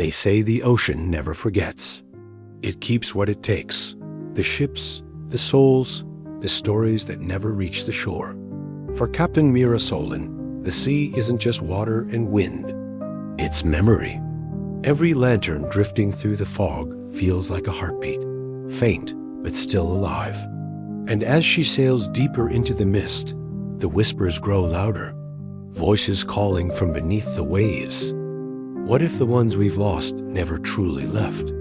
They say the ocean never forgets. It keeps what it takes: the ships, the souls, the stories that never reach the shore. For Captain Mira Solen, the sea isn't just water and wind. It's memory. Every lantern drifting through the fog feels like a heartbeat, faint but still alive. And as she sails deeper into the mist, the whispers grow louder, voices calling from beneath the waves. What if the ones we've lost never truly left?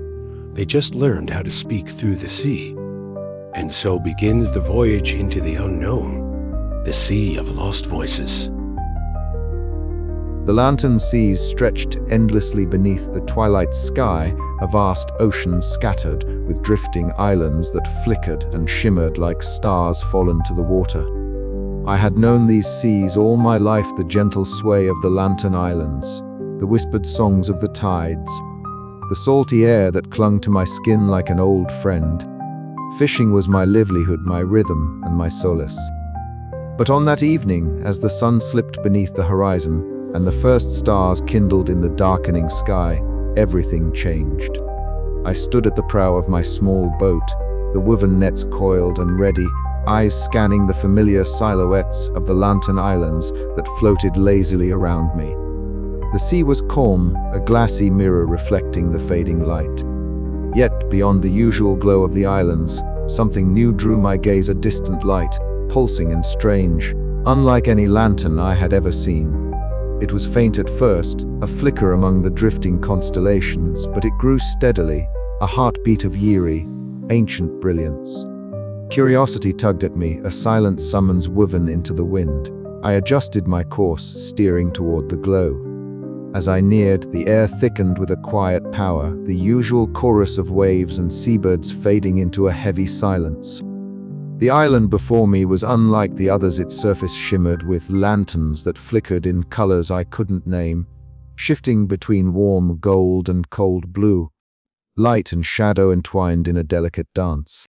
They just learned how to speak through the sea. And so begins the voyage into the unknown, the sea of lost voices. The lantern seas stretched endlessly beneath the twilight sky, a vast ocean scattered with drifting islands that flickered and shimmered like stars fallen to the water. I had known these seas all my life, the gentle sway of the lantern islands, the whispered songs of the tides, the salty air that clung to my skin like an old friend. Fishing was my livelihood, my rhythm, and my solace. But on that evening, as the sun slipped beneath the horizon, and the first stars kindled in the darkening sky, everything changed. I stood at the prow of my small boat, the woven nets coiled and ready, eyes scanning the familiar silhouettes of the lantern islands that floated lazily around me. The sea was calm, a glassy mirror reflecting the fading light. Yet, beyond the usual glow of the islands, something new drew my gaze, a distant light, pulsing and strange, unlike any lantern I had ever seen. It was faint at first, a flicker among the drifting constellations, but it grew steadily, a heartbeat of eerie, ancient brilliance. Curiosity tugged at me, a silent summons woven into the wind. I adjusted my course, steering toward the glow. As I neared, the air thickened with a quiet power, the usual chorus of waves and seabirds fading into a heavy silence. The island before me was unlike the others. Its surface shimmered with lanterns that flickered in colors I couldn't name, shifting between warm gold and cold blue, light and shadow entwined in a delicate dance.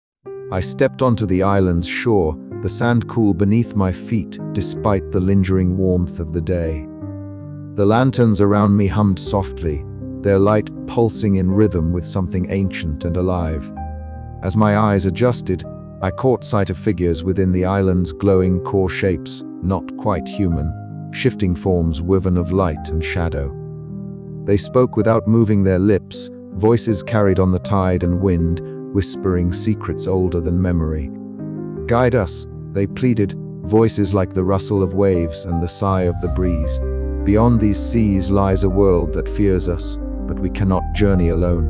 I stepped onto the island's shore, the sand cool beneath my feet despite the lingering warmth of the day. The lanterns around me hummed softly, their light pulsing in rhythm with something ancient and alive. As my eyes adjusted, I caught sight of figures within the island's glowing core, shapes, not quite human, shifting forms woven of light and shadow. They spoke without moving their lips, voices carried on the tide and wind, whispering secrets older than memory. "Guide us," they pleaded, voices like the rustle of waves and the sigh of the breeze. "Beyond these seas lies a world that fears us, but we cannot journey alone."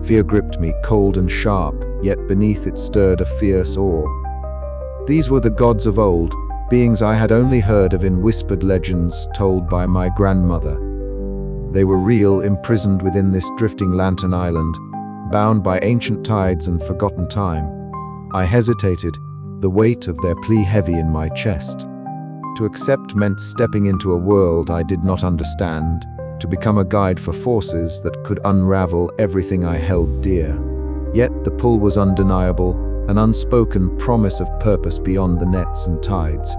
Fear gripped me, cold and sharp, yet beneath it stirred a fierce awe. These were the gods of old, beings I had only heard of in whispered legends told by my grandmother. They were real, imprisoned within this drifting lantern island, bound by ancient tides and forgotten time. I hesitated, the weight of their plea heavy in my chest. To accept meant stepping into a world I did not understand, to become a guide for forces that could unravel everything I held dear. Yet the pull was undeniable, an unspoken promise of purpose beyond the nets and tides.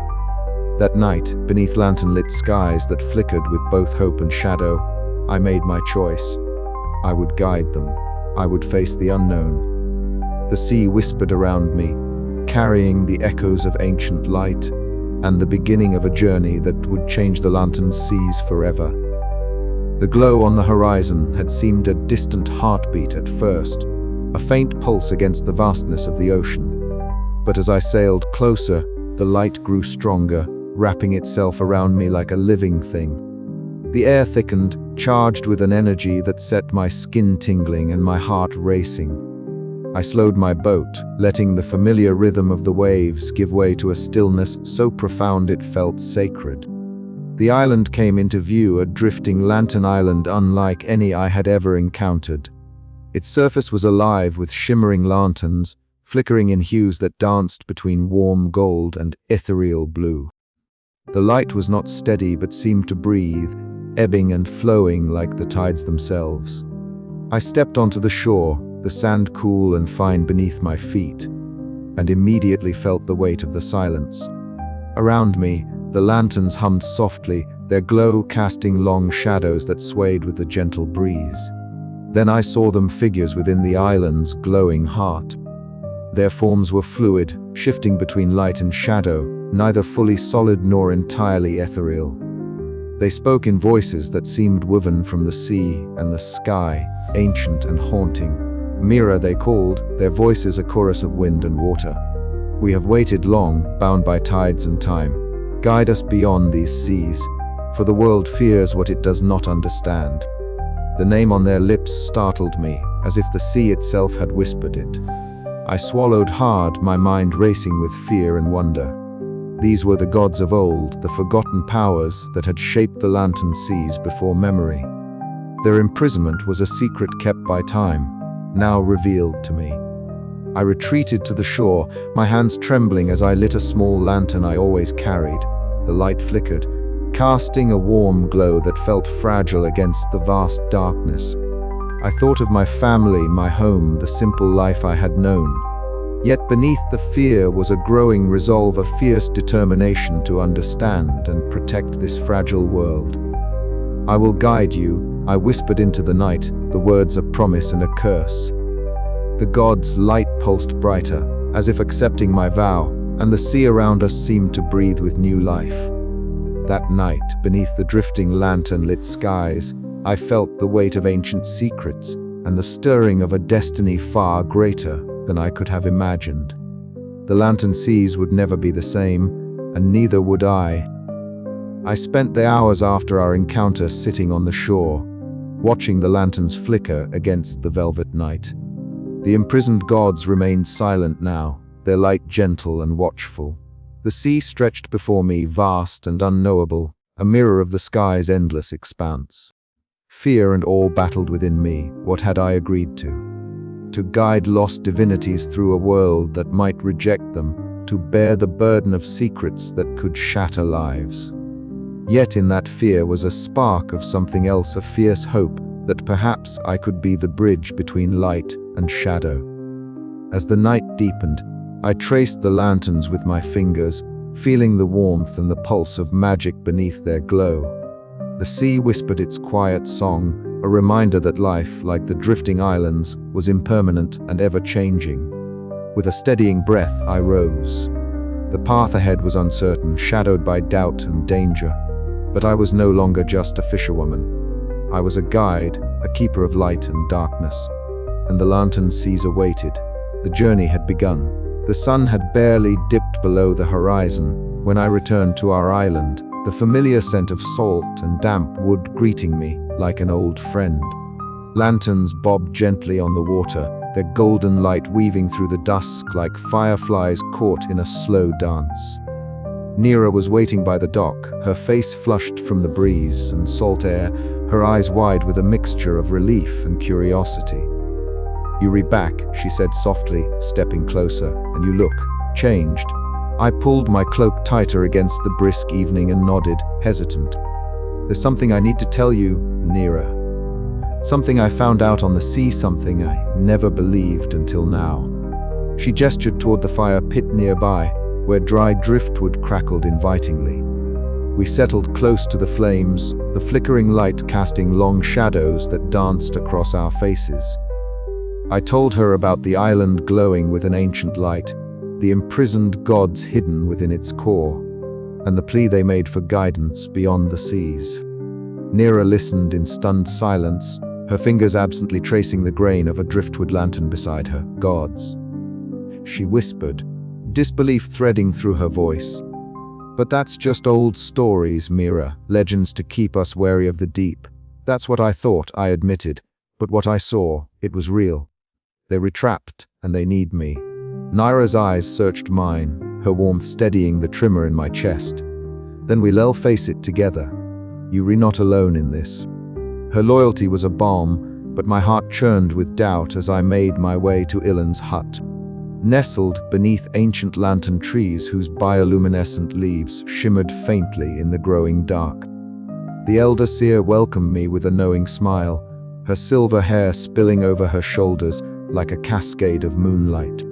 That night, beneath lantern-lit skies that flickered with both hope and shadow, I made my choice. I would guide them. I would face the unknown. The sea whispered around me, carrying the echoes of ancient light, and the beginning of a journey that would change the lantern seas forever. The glow on the horizon had seemed a distant heartbeat at first, a faint pulse against the vastness of the ocean. But as I sailed closer, the light grew stronger, wrapping itself around me like a living thing. The air thickened, charged with an energy that set my skin tingling and my heart racing. I slowed my boat, letting the familiar rhythm of the waves give way to a stillness so profound it felt sacred. The island came into view, a drifting lantern island unlike any I had ever encountered. Its surface was alive with shimmering lanterns, flickering in hues that danced between warm gold and ethereal blue. The light was not steady but seemed to breathe, ebbing and flowing like the tides themselves. I stepped onto the shore, the sand cool and fine beneath my feet, and immediately felt the weight of the silence. Around me, the lanterns hummed softly, their glow casting long shadows that swayed with the gentle breeze. Then I saw them figures within the island's glowing heart. Their forms were fluid, shifting between light and shadow, neither fully solid nor entirely ethereal. They spoke in voices that seemed woven from the sea and the sky, ancient and haunting. Mira, they called, their voices a chorus of wind and water. We have waited long, bound by tides and time. Guide us beyond these seas, for the world fears what it does not understand. The name on their lips startled me, as if the sea itself had whispered it. I swallowed hard, my mind racing with fear and wonder. These were the gods of old, the forgotten powers that had shaped the lantern seas before memory. Their imprisonment was a secret kept by time, now revealed to me. I retreated to the shore, my hands trembling as I lit a small lantern I always carried. The light flickered, casting a warm glow that felt fragile against the vast darkness. I thought of my family, my home, the simple life I had known. Yet beneath the fear was a growing resolve, a fierce determination to understand and protect this fragile world. I will guide you, I whispered into the night, the words a promise and a curse. The gods' light pulsed brighter, as if accepting my vow, and the sea around us seemed to breathe with new life. That night, beneath the drifting lantern-lit skies, I felt the weight of ancient secrets and the stirring of a destiny far greater than I could have imagined. The lantern seas would never be the same, and neither would I. I spent the hours after our encounter sitting on the shore, watching the lanterns flicker against the velvet night. The imprisoned gods remained silent now, their light gentle and watchful. The sea stretched before me, vast and unknowable, a mirror of the sky's endless expanse. Fear and awe battled within me. What had I agreed to? To guide lost divinities through a world that might reject them, to bear the burden of secrets that could shatter lives. Yet in that fear was a spark of something else, a fierce hope that perhaps I could be the bridge between light and shadow. As the night deepened, I traced the lanterns with my fingers, feeling the warmth and the pulse of magic beneath their glow. The sea whispered its quiet song, a reminder that life, like the drifting islands, was impermanent and ever-changing. With a steadying breath, I rose. The path ahead was uncertain, shadowed by doubt and danger. But I was no longer just a fisherwoman. I was a guide, a keeper of light and darkness. And the lantern seas awaited. The journey had begun. The sun had barely dipped below the horizon when I returned to our island, the familiar scent of salt and damp wood greeting me like an old friend. Lanterns bobbed gently on the water, their golden light weaving through the dusk like fireflies caught in a slow dance. Nira was waiting by the dock, her face flushed from the breeze and salt air, her eyes wide with a mixture of relief and curiosity. "You read back," she said softly, stepping closer, "and you look changed." I pulled my cloak tighter against the brisk evening and nodded, hesitant. "There's something I need to tell you, Nira. Something I found out on the sea, something I never believed until now." She gestured toward the fire pit nearby, where dry driftwood crackled invitingly. We settled close to the flames, the flickering light casting long shadows that danced across our faces. I told her about the island glowing with an ancient light, the imprisoned gods hidden within its core, and the plea they made for guidance beyond the seas. Nira listened in stunned silence, her fingers absently tracing the grain of a driftwood lantern beside her. "Gods," she whispered, disbelief threading through her voice. "But that's just old stories, Mira, legends to keep us wary of the deep." "That's what I thought," I admitted, "but what I saw, it was real. They were trapped, and they need me." Nira's eyes searched mine, her warmth steadying the tremor in my chest. "Then we'll face it together. You're not alone in this." Her loyalty was a balm, but my heart churned with doubt as I made my way to Ilan's hut. Nestled beneath ancient lantern trees whose bioluminescent leaves shimmered faintly in the growing dark. The elder seer welcomed me with a knowing smile, her silver hair spilling over her shoulders like a cascade of moonlight.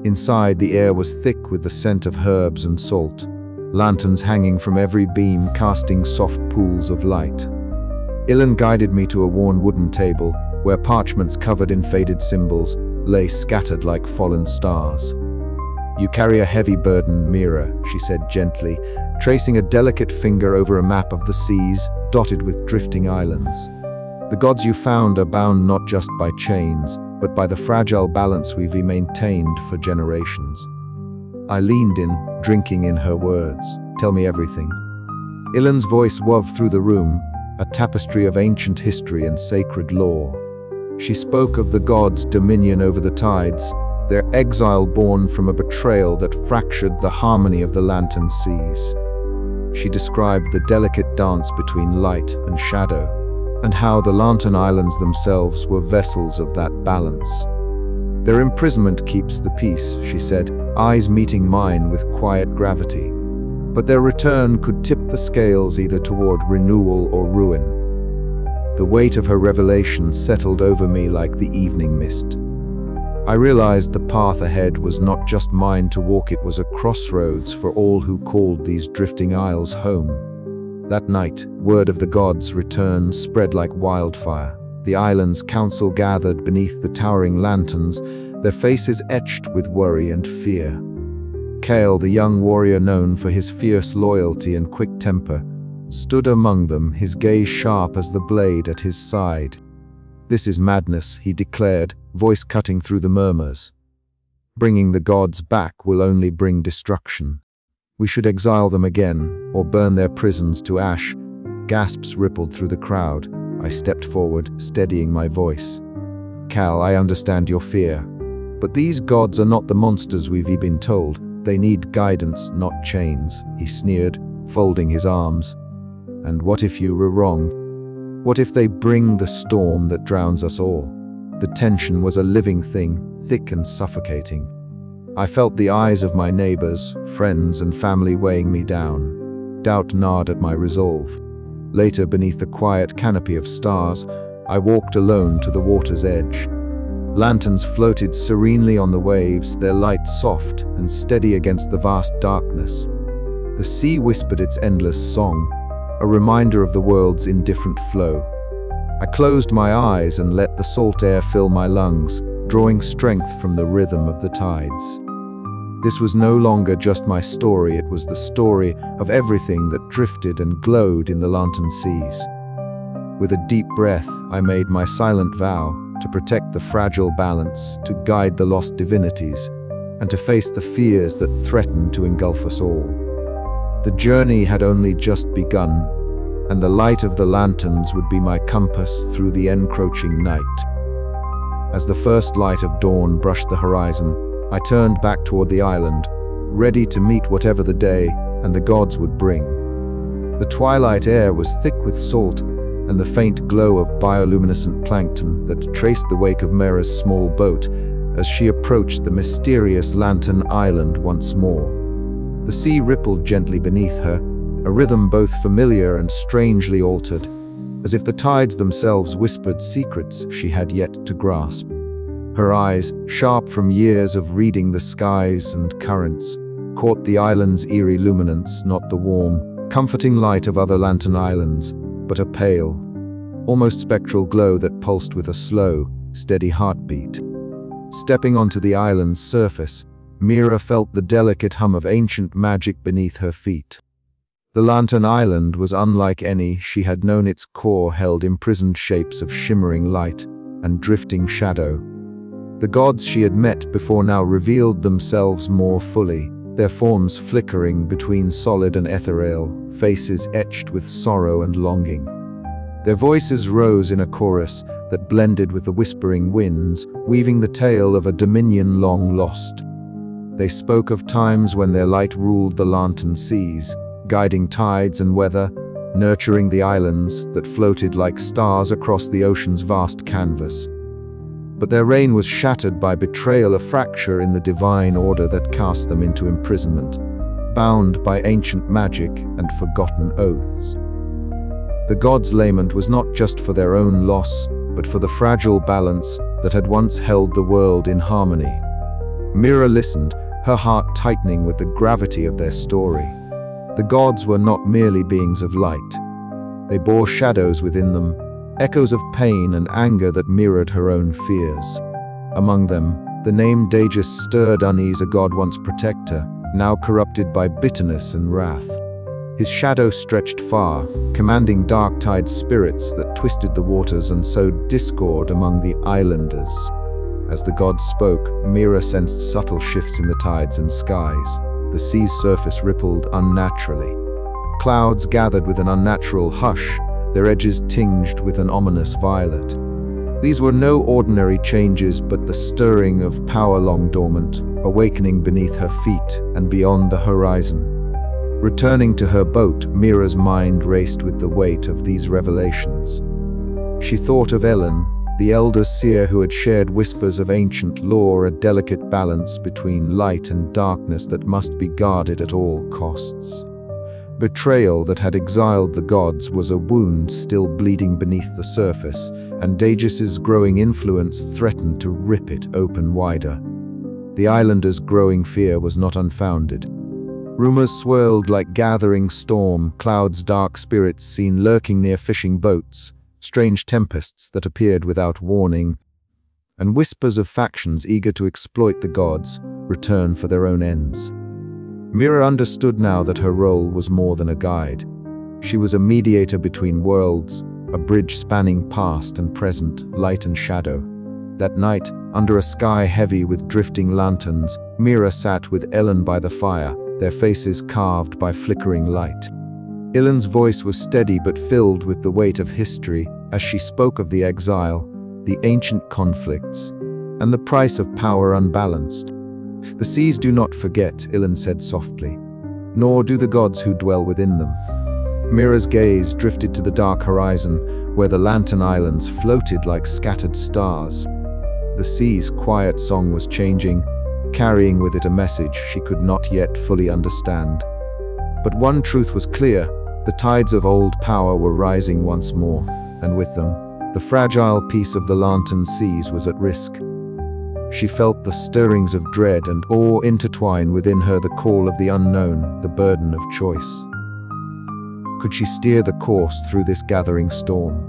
Inside, the air was thick with the scent of herbs and salt, lanterns hanging from every beam casting soft pools of light. Ilan guided me to a worn wooden table, where parchments covered in faded symbols lay scattered like fallen stars. "You carry a heavy burden, Mira," she said gently, tracing a delicate finger over a map of the seas dotted with drifting islands. "The gods you found are bound not just by chains, but by the fragile balance we've maintained for generations." I leaned in, drinking in her words. "Tell me everything." Ilan's voice wove through the room, a tapestry of ancient history and sacred lore. She spoke of the gods' dominion over the tides, their exile born from a betrayal that fractured the harmony of the lantern seas. She described the delicate dance between light and shadow, and how the lantern islands themselves were vessels of that balance. "Their imprisonment keeps the peace," she said, eyes meeting mine with quiet gravity. "But their return could tip the scales either toward renewal or ruin." The weight of her revelation settled over me like the evening mist. I realized the path ahead was not just mine to walk, it was a crossroads for all who called these drifting isles home. That night, word of the gods' return spread like wildfire. The island's council gathered beneath the towering lanterns, their faces etched with worry and fear. Kale, the young warrior known for his fierce loyalty and quick temper, stood among them, his gaze sharp as the blade at his side. "This is madness," he declared, voice cutting through the murmurs. "Bringing the gods back will only bring destruction. We should exile them again, or burn their prisons to ash." Gasps rippled through the crowd. I stepped forward, steadying my voice. "Cal, I understand your fear. But these gods are not the monsters we've been told. They need guidance, not chains," he sneered, folding his arms. "And what if you were wrong? What if they bring the storm that drowns us all?" The tension was a living thing, thick and suffocating. I felt the eyes of my neighbors, friends, and family weighing me down. Doubt gnawed at my resolve. Later, beneath the quiet canopy of stars, I walked alone to the water's edge. Lanterns floated serenely on the waves, their light soft and steady against the vast darkness. The sea whispered its endless song, a reminder of the world's indifferent flow. I closed my eyes and let the salt air fill my lungs, drawing strength from the rhythm of the tides. This was no longer just my story, it was the story of everything that drifted and glowed in the lantern seas. With a deep breath, I made my silent vow to protect the fragile balance, to guide the lost divinities, and to face the fears that threatened to engulf us all. The journey had only just begun, and the light of the lanterns would be my compass through the encroaching night. As the first light of dawn brushed the horizon, I turned back toward the island, ready to meet whatever the day and the gods would bring. The twilight air was thick with salt, and the faint glow of bioluminescent plankton that traced the wake of Mira's small boat as she approached the mysterious lantern island once more. The sea rippled gently beneath her, a rhythm both familiar and strangely altered, as if the tides themselves whispered secrets she had yet to grasp. Her eyes, sharp from years of reading the skies and currents, caught the island's eerie luminance, not the warm, comforting light of other lantern islands, but a pale, almost spectral glow that pulsed with a slow, steady heartbeat. Stepping onto the island's surface, Mira felt the delicate hum of ancient magic beneath her feet. The lantern island was unlike any she had known. Its core held imprisoned shapes of shimmering light and drifting shadow. The gods she had met before now revealed themselves more fully, their forms flickering between solid and ethereal, faces etched with sorrow and longing. Their voices rose in a chorus that blended with the whispering winds, weaving the tale of a dominion long lost. They spoke of times when their light ruled the lantern seas, guiding tides and weather, nurturing the islands that floated like stars across the ocean's vast canvas. But their reign was shattered by betrayal, a fracture in the divine order that cast them into imprisonment, bound by ancient magic and forgotten oaths. The gods' lament was not just for their own loss, but for the fragile balance that had once held the world in harmony. Mira listened, her heart tightening with the gravity of their story. The gods were not merely beings of light. They bore shadows within them, echoes of pain and anger that mirrored her own fears. Among them, the name Daegis stirred unease, a god once protector, now corrupted by bitterness and wrath. His shadow stretched far, commanding dark-tide spirits that twisted the waters and sowed discord among the islanders. As the god spoke, Mira sensed subtle shifts in the tides and skies. The sea's surface rippled unnaturally. Clouds gathered with an unnatural hush, their edges tinged with an ominous violet. These were no ordinary changes, but the stirring of power long dormant, awakening beneath her feet and beyond the horizon. Returning to her boat, Mira's mind raced with the weight of these revelations. She thought of Ellen, the elder seer who had shared whispers of ancient lore, a delicate balance between light and darkness that must be guarded at all costs. Betrayal that had exiled the gods was a wound still bleeding beneath the surface, and Daegis's growing influence threatened to rip it open wider. The islanders' growing fear was not unfounded. Rumors swirled like gathering storm clouds, dark spirits seen lurking near fishing boats, strange tempests that appeared without warning, and whispers of factions eager to exploit the gods, return for their own ends. Mira understood now that her role was more than a guide. She was a mediator between worlds, a bridge spanning past and present, light and shadow. That night, under a sky heavy with drifting lanterns, Mira sat with Ellen by the fire, their faces carved by flickering light. Ellen's voice was steady but filled with the weight of history as she spoke of the exile, the ancient conflicts, and the price of power unbalanced. "The seas do not forget," Ellen said softly, "nor do the gods who dwell within them." Mira's gaze drifted to the dark horizon, where the lantern islands floated like scattered stars. The sea's quiet song was changing, carrying with it a message she could not yet fully understand. But one truth was clear: the tides of old power were rising once more, and with them, the fragile peace of the lantern seas was at risk. She felt the stirrings of dread and awe intertwine within her, the call of the unknown, the burden of choice. Could she steer the course through this gathering storm?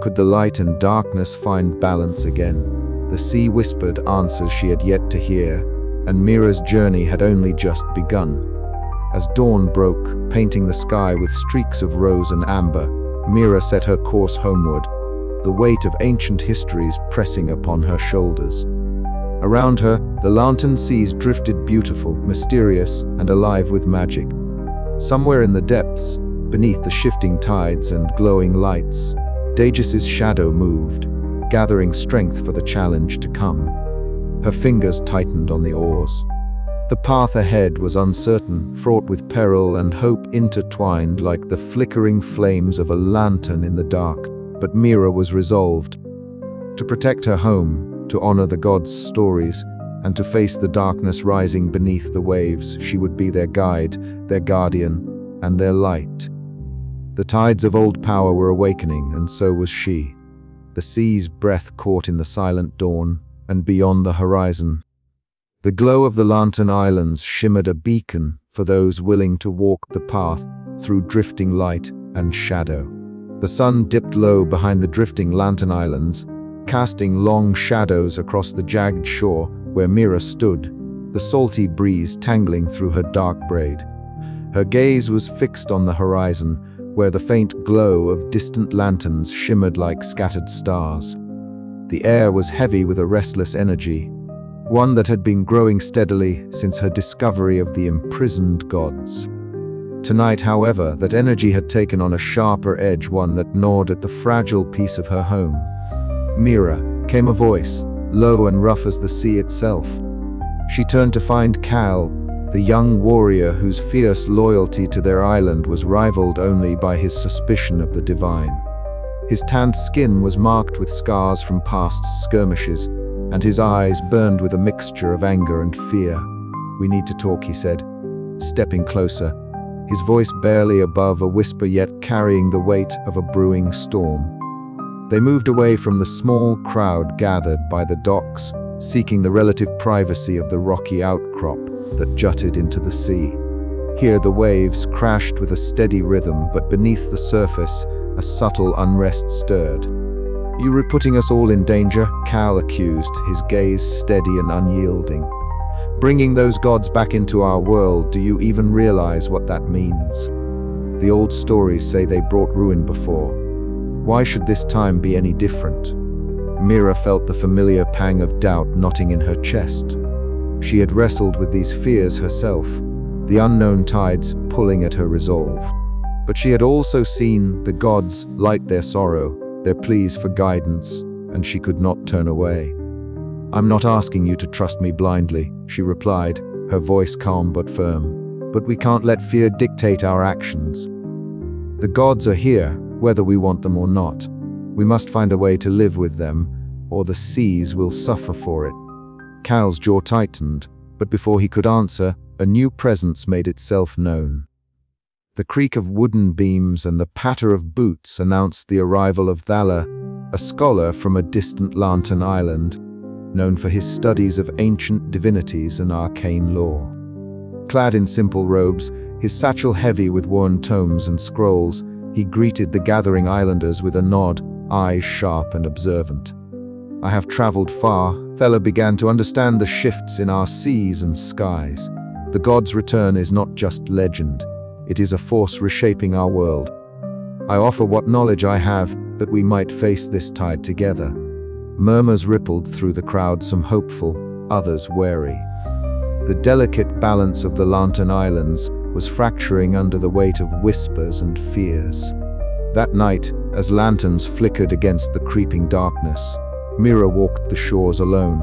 Could the light and darkness find balance again? The sea whispered answers she had yet to hear, and Mira's journey had only just begun. As dawn broke, painting the sky with streaks of rose and amber, Mira set her course homeward, the weight of ancient histories pressing upon her shoulders. Around her, the lantern seas drifted, beautiful, mysterious, and alive with magic. Somewhere in the depths, beneath the shifting tides and glowing lights, Daegis's shadow moved, gathering strength for the challenge to come. Her fingers tightened on the oars. The path ahead was uncertain, fraught with peril and hope intertwined like the flickering flames of a lantern in the dark. But Mira was resolved to protect her home, to honor the gods' stories, and to face the darkness rising beneath the waves. She would be their guide, their guardian, and their light. The tides of old power were awakening, and so was she. The sea's breath caught in the silent dawn, and beyond the horizon, the glow of the lantern islands shimmered, a beacon for those willing to walk the path through drifting light and shadow. The sun dipped low behind the drifting lantern islands, casting long shadows across the jagged shore where Mira stood, the salty breeze tangling through her dark braid. Her gaze was fixed on the horizon, where the faint glow of distant lanterns shimmered like scattered stars. The air was heavy with a restless energy, one that had been growing steadily since her discovery of the imprisoned gods. Tonight, however, that energy had taken on a sharper edge, one that gnawed at the fragile peace of her home. "Mira," came a voice, low and rough as the sea itself. She turned to find Cal, the young warrior whose fierce loyalty to their island was rivaled only by his suspicion of the divine. His tanned skin was marked with scars from past skirmishes, and his eyes burned with a mixture of anger and fear. "We need to talk," he said, stepping closer, his voice barely above a whisper yet carrying the weight of a brewing storm. They moved away from the small crowd gathered by the docks, seeking the relative privacy of the rocky outcrop that jutted into the sea. Here the waves crashed with a steady rhythm, but beneath the surface, a subtle unrest stirred. "You are putting us all in danger," Cal accused, his gaze steady and unyielding. "Bringing those gods back into our world, do you even realize what that means? The old stories say they brought ruin before. Why should this time be any different?" Mira felt the familiar pang of doubt knotting in her chest. She had wrestled with these fears herself, the unknown tides pulling at her resolve. But she had also seen the gods light their sorrow, their pleas for guidance, and she could not turn away. "I'm not asking you to trust me blindly," she replied, her voice calm but firm. "But we can't let fear dictate our actions. The gods are here, whether we want them or not. We must find a way to live with them, or the seas will suffer for it." Cal's jaw tightened, but before he could answer, a new presence made itself known. The creak of wooden beams and the patter of boots announced the arrival of Thala, a scholar from a distant Lantern Island, known for his studies of ancient divinities and arcane lore. Clad in simple robes, his satchel heavy with worn tomes and scrolls, he greeted the gathering islanders with a nod, eyes sharp and observant. "I have traveled far," Thala began, "to understand the shifts in our seas and skies. The gods' return is not just legend. It is a force reshaping our world. I offer what knowledge I have, that we might face this tide together." Murmurs rippled through the crowd, some hopeful, others wary. The delicate balance of the Lantern Islands was fracturing under the weight of whispers and fears. That night, as lanterns flickered against the creeping darkness, Mira walked the shores alone.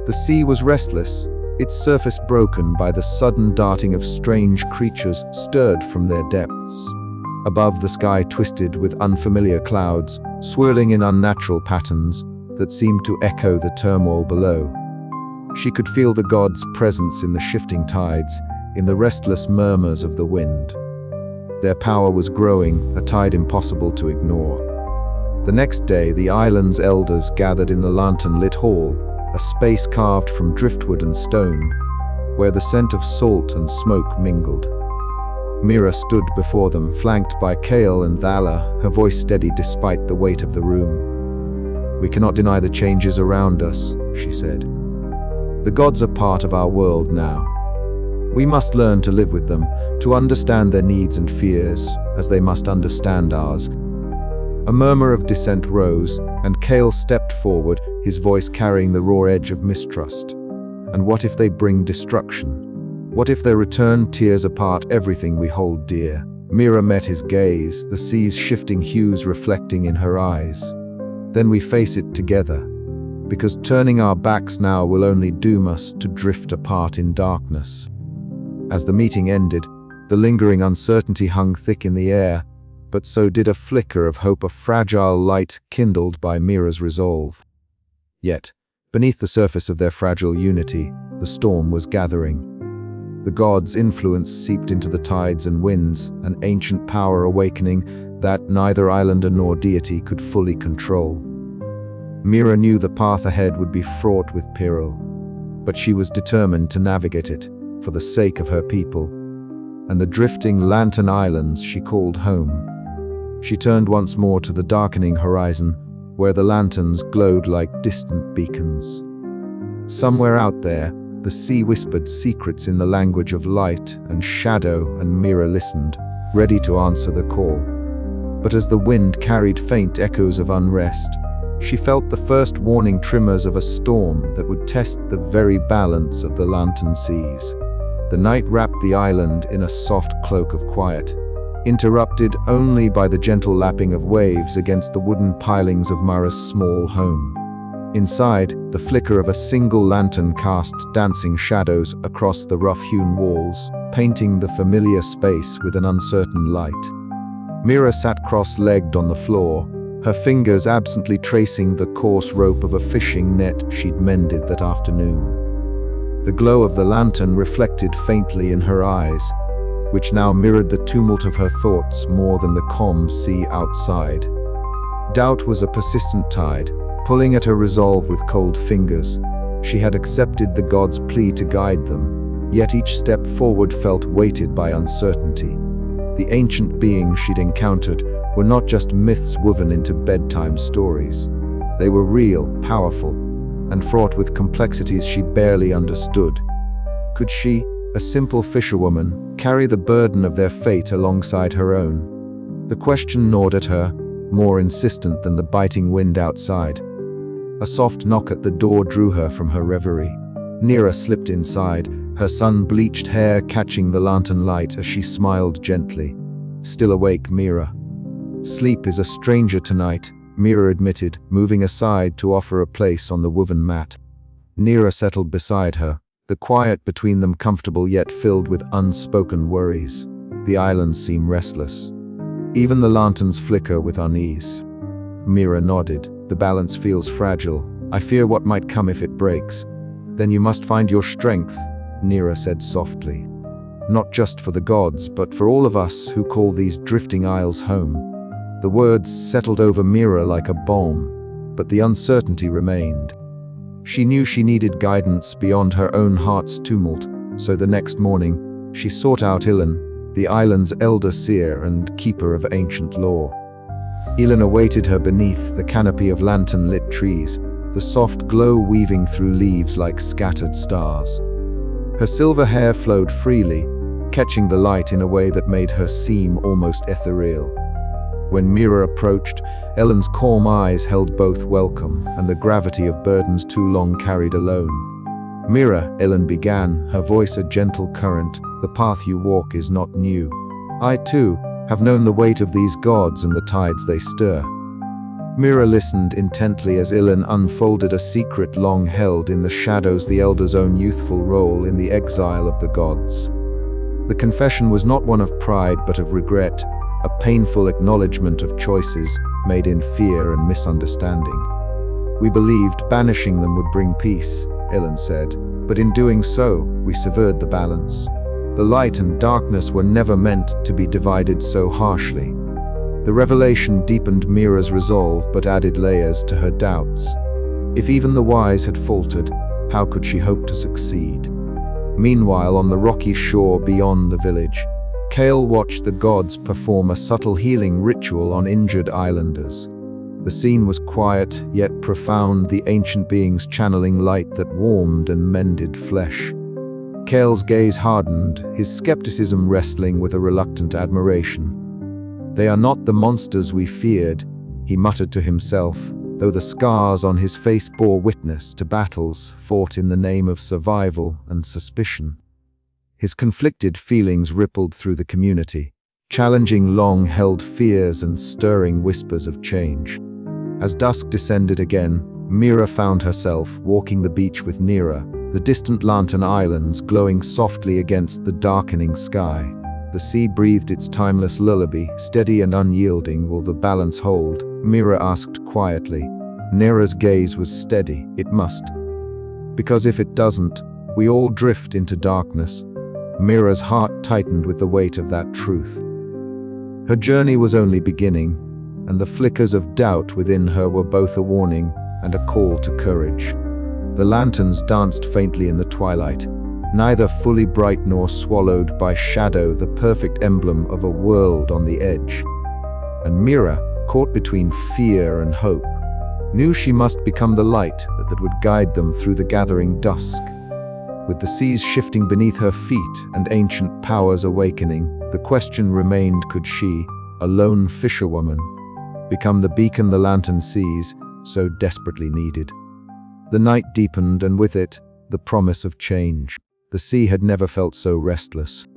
The sea was restless, its surface broken by the sudden darting of strange creatures stirred from their depths. Above, the sky twisted with unfamiliar clouds, swirling in unnatural patterns that seemed to echo the turmoil below. She could feel the gods' presence in the shifting tides, in the restless murmurs of the wind. Their power was growing, a tide impossible to ignore. The next day, the island's elders gathered in the lantern-lit hall, a space carved from driftwood and stone, where the scent of salt and smoke mingled. Mira stood before them, flanked by Kale and Thala, her voice steady despite the weight of the room. "We cannot deny the changes around us," she said. "The gods are part of our world now. We must learn to live with them, to understand their needs and fears, as they must understand ours." A murmur of dissent rose, and Kale stepped forward, his voice carrying the raw edge of mistrust. "And what if they bring destruction? What if their return tears apart everything we hold dear?" Mira met his gaze, the sea's shifting hues reflecting in her eyes. "Then we face it together, because turning our backs now will only doom us to drift apart in darkness." As the meeting ended, the lingering uncertainty hung thick in the air, but so did a flicker of hope, a fragile light kindled by Mira's resolve. Yet, beneath the surface of their fragile unity, the storm was gathering. The gods' influence seeped into the tides and winds, an ancient power awakening that neither islander nor deity could fully control. Mira knew the path ahead would be fraught with peril, but she was determined to navigate it, for the sake of her people, and the drifting Lantern Islands she called home. She turned once more to the darkening horizon, where the lanterns glowed like distant beacons. Somewhere out there, the sea whispered secrets in the language of light and shadow, and Mira listened, ready to answer the call. But as the wind carried faint echoes of unrest, she felt the first warning tremors of a storm that would test the very balance of the lantern seas. The night wrapped the island in a soft cloak of quiet, interrupted only by the gentle lapping of waves against the wooden pilings of Mira's small home. Inside, the flicker of a single lantern cast dancing shadows across the rough-hewn walls, painting the familiar space with an uncertain light. Mira sat cross-legged on the floor, her fingers absently tracing the coarse rope of a fishing net she'd mended that afternoon. The glow of the lantern reflected faintly in her eyes, which now mirrored the tumult of her thoughts more than the calm sea outside. Doubt was a persistent tide, pulling at her resolve with cold fingers. She had accepted the gods' plea to guide them, yet each step forward felt weighted by uncertainty. The ancient beings she'd encountered were were not just myths woven into bedtime stories. They were real, powerful, and fraught with complexities she barely understood. Could she, a simple fisherwoman, carry the burden of their fate alongside her own? The question gnawed at her, more insistent than the biting wind outside. A soft knock at the door drew her from her reverie. Mira slipped inside, her sun-bleached hair catching the lantern light as she smiled gently. "Still awake, Mira?" "Sleep is a stranger tonight," Mira admitted, moving aside to offer a place on the woven mat. Mira settled beside her, the quiet between them comfortable yet filled with unspoken worries. The islands seem restless. Even the lanterns flicker with unease. Mira nodded. "The balance feels fragile. I fear what might come if it breaks." "Then you must find your strength," Mira said softly. "Not just for the gods, but for all of us who call these drifting isles home." The words settled over Mira like a balm, but the uncertainty remained. She knew she needed guidance beyond her own heart's tumult, so the next morning, she sought out Ilan, the island's elder seer and keeper of ancient lore. Ilan awaited her beneath the canopy of lantern-lit trees, the soft glow weaving through leaves like scattered stars. Her silver hair flowed freely, catching the light in a way that made her seem almost ethereal. When Mira approached, Ellen's calm eyes held both welcome and the gravity of burdens too long carried alone. "Mira," Ellen began, her voice a gentle current, "the path you walk is not new. I, too, have known the weight of these gods and the tides they stir." Mira listened intently as Ilan unfolded a secret long held in the shadows, the elder's own youthful role in the exile of the gods. The confession was not one of pride but of regret, a painful acknowledgement of choices made in fear and misunderstanding. "We believed banishing them would bring peace," Ilan said, "but in doing so, we severed the balance. The light and darkness were never meant to be divided so harshly." The revelation deepened Mira's resolve but added layers to her doubts. If even the wise had faltered, how could she hope to succeed? Meanwhile, on the rocky shore beyond the village, Kale watched the gods perform a subtle healing ritual on injured islanders. The scene was quiet, yet profound, the ancient beings channeling light that warmed and mended flesh. Kale's gaze hardened, his skepticism wrestling with a reluctant admiration. "They are not the monsters we feared," he muttered to himself, though the scars on his face bore witness to battles fought in the name of survival and suspicion. His conflicted feelings rippled through the community, challenging long-held fears and stirring whispers of change. As dusk descended again, Mira found herself walking the beach with Nira, the distant lantern islands glowing softly against the darkening sky. The sea breathed its timeless lullaby, steady and unyielding. "Will the balance hold?" Mira asked quietly. Nira's gaze was steady. "It must. Because if it doesn't, we all drift into darkness." Mira's heart tightened with the weight of that truth. Her journey was only beginning, and the flickers of doubt within her were both a warning and a call to courage. The lanterns danced faintly in the twilight, neither fully bright nor swallowed by shadow, the perfect emblem of a world on the edge. And Mira, caught between fear and hope, knew she must become the light that would guide them through the gathering dusk. With the seas shifting beneath her feet and ancient powers awakening, the question remained, could she, a lone fisherwoman, become the beacon the lantern sees so desperately needed? The night deepened, and with it, the promise of change. The sea had never felt so restless.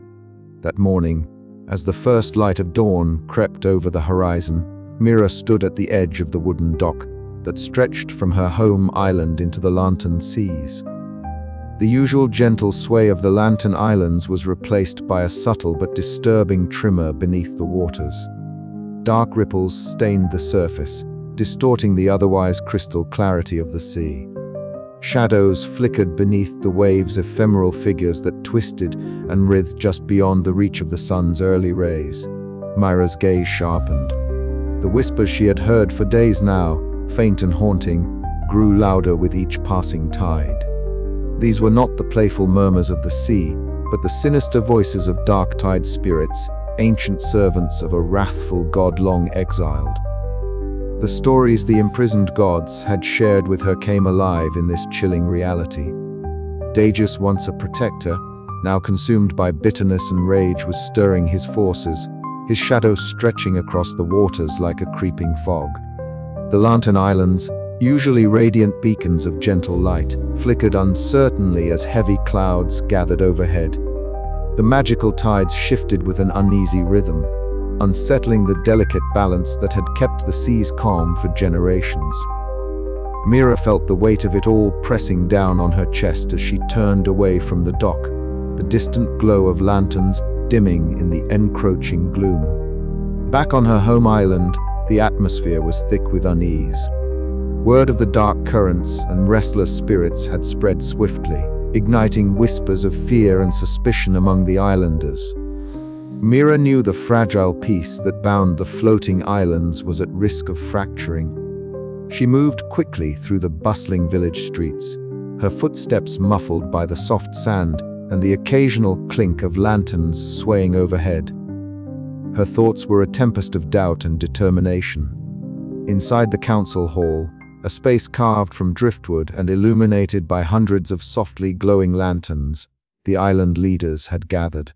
That morning, as the first light of dawn crept over the horizon, Mira stood at the edge of the wooden dock that stretched from her home island into the lantern seas. The usual gentle sway of the lantern islands was replaced by a subtle but disturbing tremor beneath the waters. Dark ripples stained the surface, distorting the otherwise crystal clarity of the sea. Shadows flickered beneath the waves, ephemeral figures that twisted and writhed just beyond the reach of the sun's early rays. Mira's gaze sharpened. The whispers she had heard for days now, faint and haunting, grew louder with each passing tide. These were not the playful murmurs of the sea, but the sinister voices of dark-tide spirits, ancient servants of a wrathful god long exiled. The stories the imprisoned gods had shared with her came alive in this chilling reality. Daedalus, once a protector, now consumed by bitterness and rage, was stirring his forces, his shadow stretching across the waters like a creeping fog. The Lantern Islands, usually radiant beacons of gentle light, flickered uncertainly as heavy clouds gathered overhead. The magical tides shifted with an uneasy rhythm, unsettling the delicate balance that had kept the seas calm for generations. Mira felt the weight of it all pressing down on her chest as she turned away from the dock, the distant glow of lanterns dimming in the encroaching gloom. Back on her home island, the atmosphere was thick with unease. Word of the dark currents and restless spirits had spread swiftly, igniting whispers of fear and suspicion among the islanders. Mira knew the fragile peace that bound the floating islands was at risk of fracturing. She moved quickly through the bustling village streets, her footsteps muffled by the soft sand and the occasional clink of lanterns swaying overhead. Her thoughts were a tempest of doubt and determination. Inside the council hall, a space carved from driftwood and illuminated by hundreds of softly glowing lanterns, the island leaders had gathered.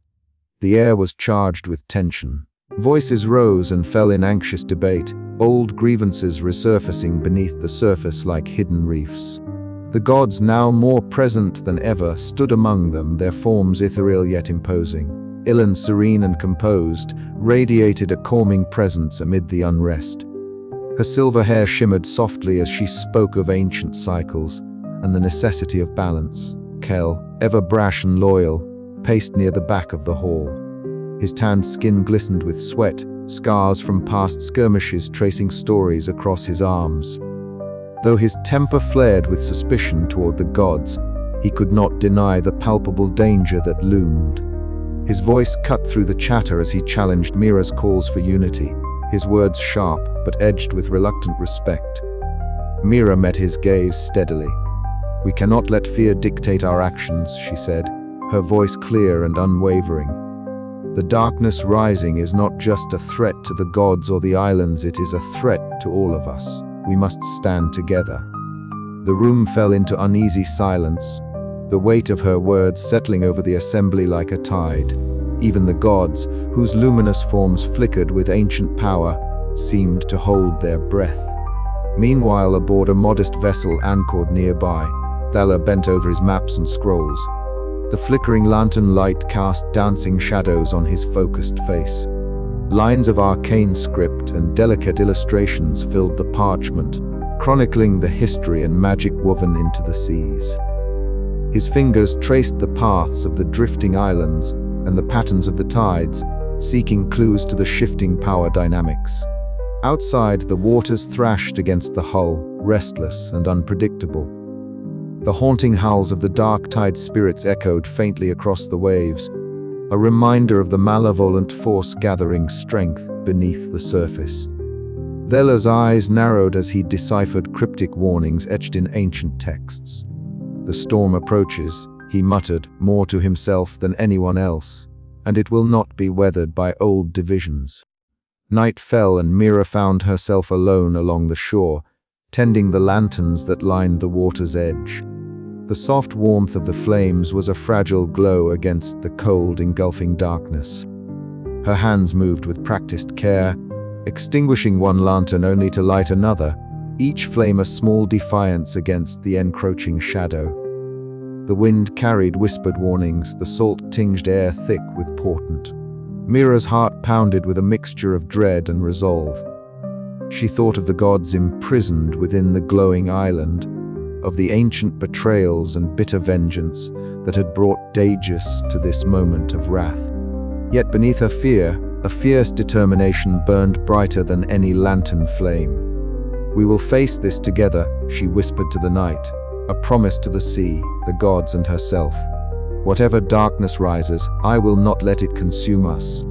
The air was charged with tension. Voices rose and fell in anxious debate, old grievances resurfacing beneath the surface like hidden reefs. The gods, now more present than ever, stood among them, their forms ethereal yet imposing. Ilan, serene and composed, radiated a calming presence amid the unrest. Her silver hair shimmered softly as she spoke of ancient cycles and the necessity of balance. Kel, ever brash and loyal, paced near the back of the hall. His tanned skin glistened with sweat, scars from past skirmishes tracing stories across his arms. Though his temper flared with suspicion toward the gods, he could not deny the palpable danger that loomed. His voice cut through the chatter as he challenged Mira's calls for unity, his words sharp but edged with reluctant respect. Mira met his gaze steadily. "We cannot let fear dictate our actions," she said, her voice clear and unwavering. "The darkness rising is not just a threat to the gods or the islands, it is a threat to all of us. We must stand together." The room fell into uneasy silence, the weight of her words settling over the assembly like a tide. Even the gods, whose luminous forms flickered with ancient power, seemed to hold their breath. Meanwhile, aboard a modest vessel anchored nearby, Thala bent over his maps and scrolls. The flickering lantern light cast dancing shadows on his focused face. Lines of arcane script and delicate illustrations filled the parchment, chronicling the history and magic woven into the seas. His fingers traced the paths of the drifting islands and the patterns of the tides, seeking clues to the shifting power dynamics. Outside, the waters thrashed against the hull, restless and unpredictable. The haunting howls of the dark tide spirits echoed faintly across the waves, a reminder of the malevolent force gathering strength beneath the surface. Thela's eyes narrowed as he deciphered cryptic warnings etched in ancient texts. "The storm approaches," he muttered, more to himself than anyone else, "and it will not be weathered by old divisions." Night fell and Mira found herself alone along the shore, tending the lanterns that lined the water's edge. The soft warmth of the flames was a fragile glow against the cold, engulfing darkness. Her hands moved with practiced care, extinguishing one lantern only to light another, each flame a small defiance against the encroaching shadow. The wind carried whispered warnings, the salt-tinged air thick with portent. Mira's heart pounded with a mixture of dread and resolve. She thought of the gods imprisoned within the glowing island, of the ancient betrayals and bitter vengeance that had brought Daedalus to this moment of wrath. Yet beneath her fear, a fierce determination burned brighter than any lantern flame. "We will face this together," she whispered to the night, a promise to the sea, the gods and herself. "Whatever darkness rises, I will not let it consume us."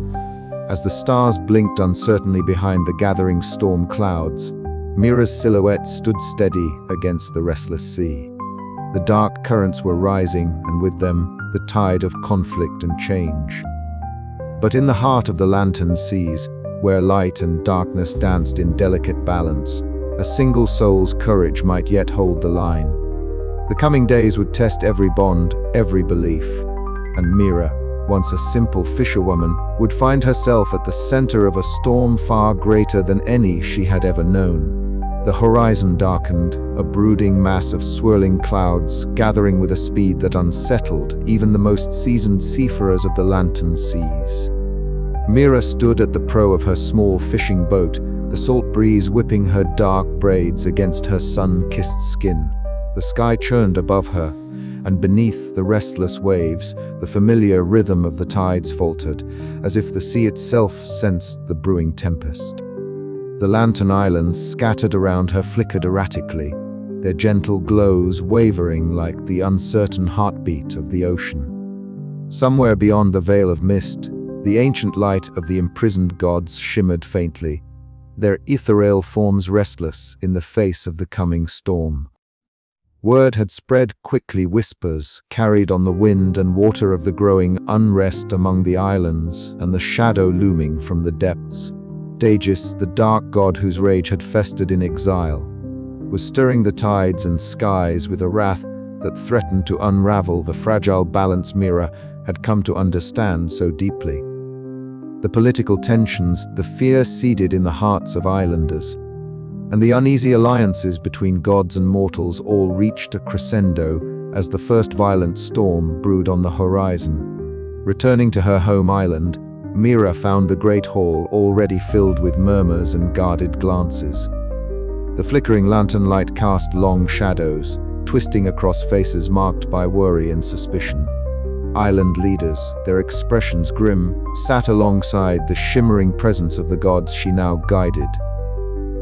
As the stars blinked uncertainly behind the gathering storm clouds, Mira's silhouette stood steady against the restless sea. The dark currents were rising, and with them, the tide of conflict and change. But in the heart of the lantern seas, where light and darkness danced in delicate balance, a single soul's courage might yet hold the line. The coming days would test every bond, every belief, and Mira, once a simple fisherwoman, would find herself at the center of a storm far greater than any she had ever known. The horizon darkened, a brooding mass of swirling clouds, gathering with a speed that unsettled even the most seasoned seafarers of the lantern seas. Mira stood at the prow of her small fishing boat, the salt breeze whipping her dark braids against her sun-kissed skin. The sky churned above her, and beneath the restless waves, the familiar rhythm of the tides faltered, as if the sea itself sensed the brewing tempest. The lantern islands scattered around her flickered erratically, their gentle glows wavering like the uncertain heartbeat of the ocean. Somewhere beyond the veil of mist, the ancient light of the imprisoned gods shimmered faintly, their ethereal forms restless in the face of the coming storm. Word had spread quickly, whispers carried on the wind and water of the growing unrest among the islands and the shadow looming from the depths. Dagis, the dark god whose rage had festered in exile, was stirring the tides and skies with a wrath that threatened to unravel the fragile balance Mira had come to understand so deeply. The political tensions, the fear seeded in the hearts of islanders, and the uneasy alliances between gods and mortals all reached a crescendo as the first violent storm brewed on the horizon. Returning to her home island, Mira found the great hall already filled with murmurs and guarded glances. The flickering lantern light cast long shadows, twisting across faces marked by worry and suspicion. Island leaders, their expressions grim, sat alongside the shimmering presence of the gods she now guided.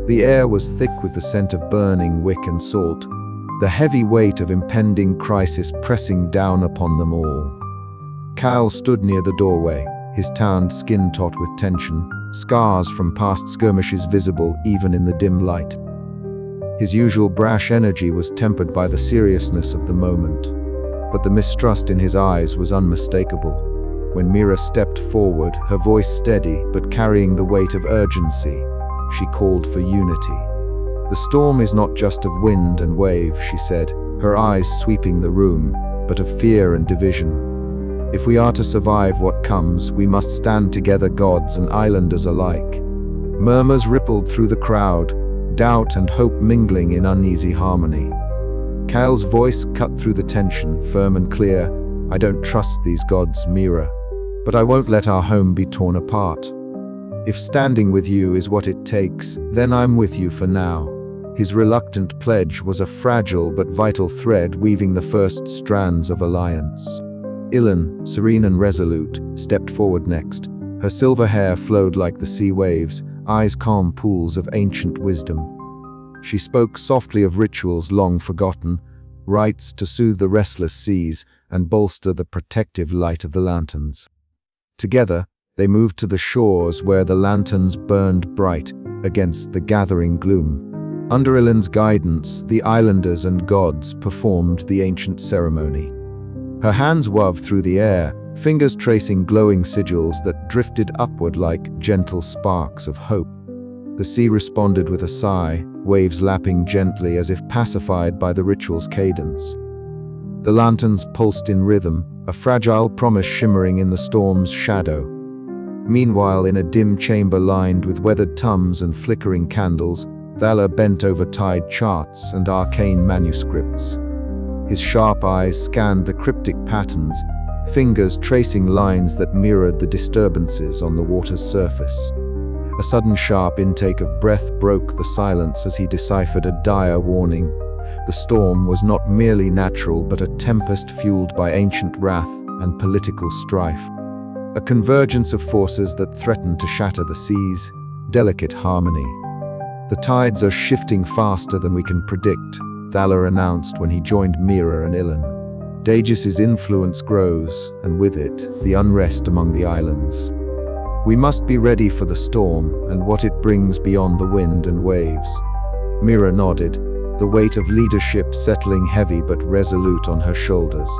The air was thick with the scent of burning wick and salt, the heavy weight of impending crisis pressing down upon them all. Cal stood near the doorway, his tanned skin taut with tension, scars from past skirmishes visible even in the dim light. His usual brash energy was tempered by the seriousness of the moment, but the mistrust in his eyes was unmistakable. When Mira stepped forward, her voice steady but carrying the weight of urgency, she called for unity. The storm is not just of wind and wave, she said, her eyes sweeping the room, but of fear and division. If we are to survive what comes, we must stand together, gods and islanders alike. Murmurs rippled through the crowd, doubt and hope mingling in uneasy harmony. Cal's voice cut through the tension, firm and clear. I don't trust these gods, Mira, but I won't let our home be torn apart. If standing with you is what it takes, then I'm with you for now. His reluctant pledge was a fragile but vital thread weaving the first strands of alliance. Ilan, serene and resolute, stepped forward next. Her silver hair flowed like the sea waves, eyes calm pools of ancient wisdom. She spoke softly of rituals long forgotten, rites to soothe the restless seas and bolster the protective light of the lanterns. Together, they moved to the shores where the lanterns burned bright against the gathering gloom. Under Ilan's guidance, the islanders and gods performed the ancient ceremony. Her hands wove through the air, fingers tracing glowing sigils that drifted upward like gentle sparks of hope. The sea responded with a sigh, waves lapping gently as if pacified by the ritual's cadence. The lanterns pulsed in rhythm, a fragile promise shimmering in the storm's shadow. Meanwhile, in a dim chamber lined with weathered tums and flickering candles, Valor bent over tied charts and arcane manuscripts. His sharp eyes scanned the cryptic patterns, fingers tracing lines that mirrored the disturbances on the water's surface. A sudden sharp intake of breath broke the silence as he deciphered a dire warning. The storm was not merely natural but a tempest fueled by ancient wrath and political strife. A convergence of forces that threatened to shatter the sea's delicate harmony. The tides are shifting faster than we can predict, Thaler announced when he joined Mira and Ilan. Dagis's influence grows, and with it, the unrest among the islands. We must be ready for the storm and what it brings beyond the wind and waves. Mira nodded, the weight of leadership settling heavy but resolute on her shoulders.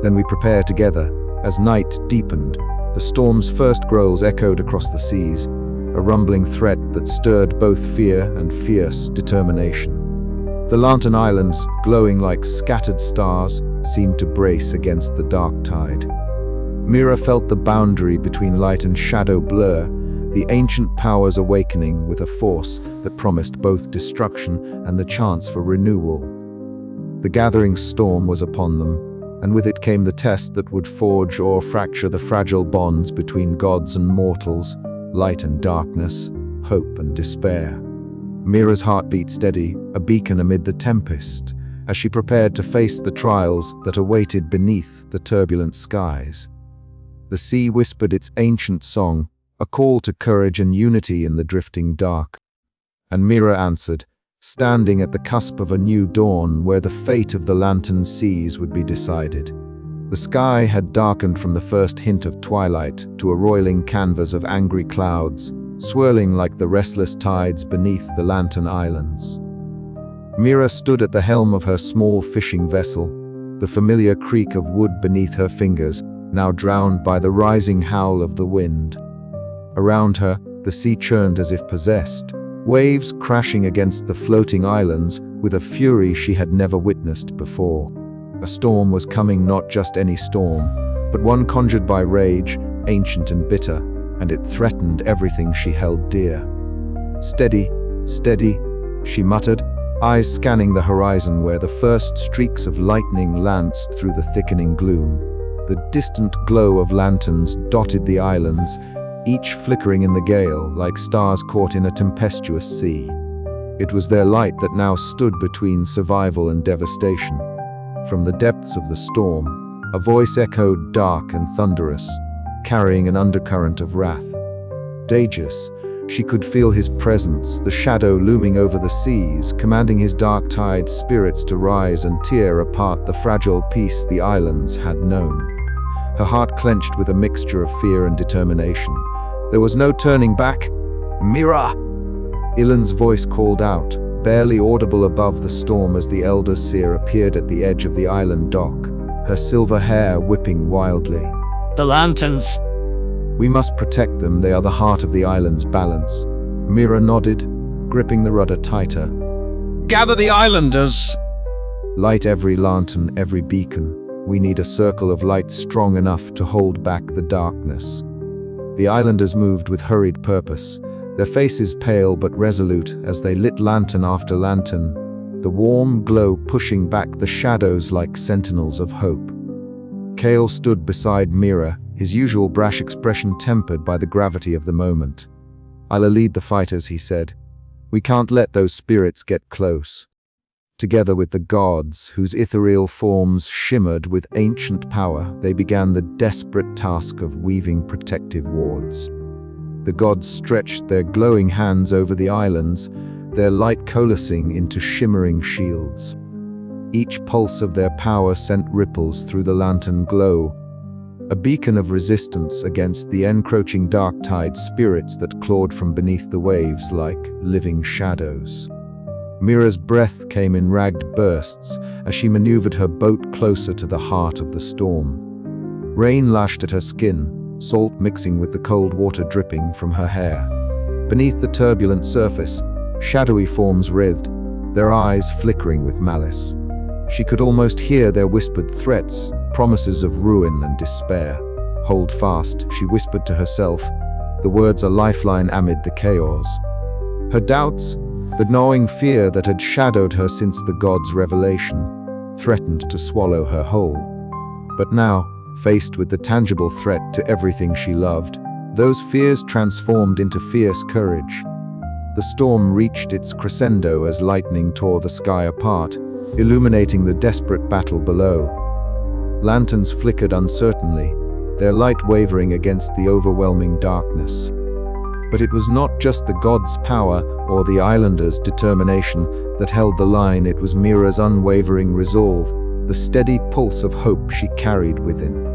Then we prepare together. As night deepened, the The storm's first growls echoed across the seas, a rumbling threat that stirred both fear and fierce determination. The Lantern Islands, glowing like scattered stars, seemed to brace against the dark tide. Mira felt the boundary between light and shadow blur, the ancient powers awakening with a force that promised both destruction and the chance for renewal. The gathering storm was upon them, and with it came the test that would forge or fracture the fragile bonds between gods and mortals, light and darkness, hope and despair. Mira's heart beat steady, a beacon amid the tempest, as she prepared to face the trials that awaited beneath the turbulent skies. The sea whispered its ancient song, a call to courage and unity in the drifting dark. And Mira answered, standing at the cusp of a new dawn where the fate of the Lantern Seas would be decided. The sky had darkened from the first hint of twilight to a roiling canvas of angry clouds, swirling like the restless tides beneath the Lantern Islands. Mira stood at the helm of her small fishing vessel, the familiar creak of wood beneath her fingers, now drowned by the rising howl of the wind. Around her, the sea churned as if possessed, waves crashing against the floating islands with a fury she had never witnessed before. A storm was coming, not just any storm, but one conjured by rage, ancient and bitter, and it threatened everything she held dear. "Steady, steady," she muttered, eyes scanning the horizon where the first streaks of lightning lanced through the thickening gloom. The distant glow of lanterns dotted the islands, each flickering in the gale like stars caught in a tempestuous sea. It was their light that now stood between survival and devastation. From the depths of the storm, a voice echoed dark and thunderous, carrying an undercurrent of wrath. Daedalus, she could feel his presence, the shadow looming over the seas, commanding his dark tide spirits to rise and tear apart the fragile peace the islands had known. Her heart clenched with a mixture of fear and determination. There was no turning back. "Mira!" Ilan's voice called out, barely audible above the storm as the elder seer appeared at the edge of the island dock, her silver hair whipping wildly. "The lanterns!" "We must protect them, they are the heart of the island's balance." Mira nodded, gripping the rudder tighter. "Gather the islanders!" "Light every lantern, every beacon. We need a circle of light strong enough to hold back the darkness." The islanders moved with hurried purpose, their faces pale but resolute as they lit lantern after lantern, the warm glow pushing back the shadows like sentinels of hope. Kale stood beside Mira, his usual brash expression tempered by the gravity of the moment. "I'll lead the fighters," he said. "We can't let those spirits get close." Together with the gods, whose ethereal forms shimmered with ancient power, they began the desperate task of weaving protective wards. The gods stretched their glowing hands over the islands, their light coalescing into shimmering shields. Each pulse of their power sent ripples through the lantern glow, a beacon of resistance against the encroaching dark tide spirits that clawed from beneath the waves like living shadows. Mira's breath came in ragged bursts as she maneuvered her boat closer to the heart of the storm. Rain lashed at her skin, salt mixing with the cold water dripping from her hair. Beneath the turbulent surface, shadowy forms writhed, their eyes flickering with malice. She could almost hear their whispered threats, promises of ruin and despair. "Hold fast," she whispered to herself, the words a lifeline amid the chaos. Her doubts, the gnawing fear that had shadowed her since the god's revelation, threatened to swallow her whole. But now, faced with the tangible threat to everything she loved, those fears transformed into fierce courage. The storm reached its crescendo as lightning tore the sky apart, illuminating the desperate battle below. Lanterns flickered uncertainly, their light wavering against the overwhelming darkness. But it was not just the gods' power or the islanders' determination that held the line, it was Mira's unwavering resolve, the steady pulse of hope she carried within.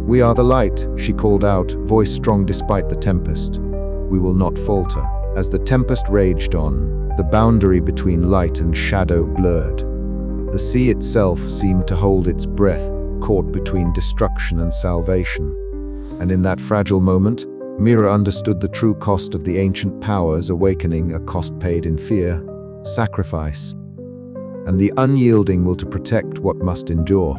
"We are the light," she called out, voice strong despite the tempest. "We will not falter." As the tempest raged on, the boundary between light and shadow blurred. The sea itself seemed to hold its breath, caught between destruction and salvation. And in that fragile moment, Mira understood the true cost of the ancient powers awakening, a cost paid in fear, sacrifice, and the unyielding will to protect what must endure.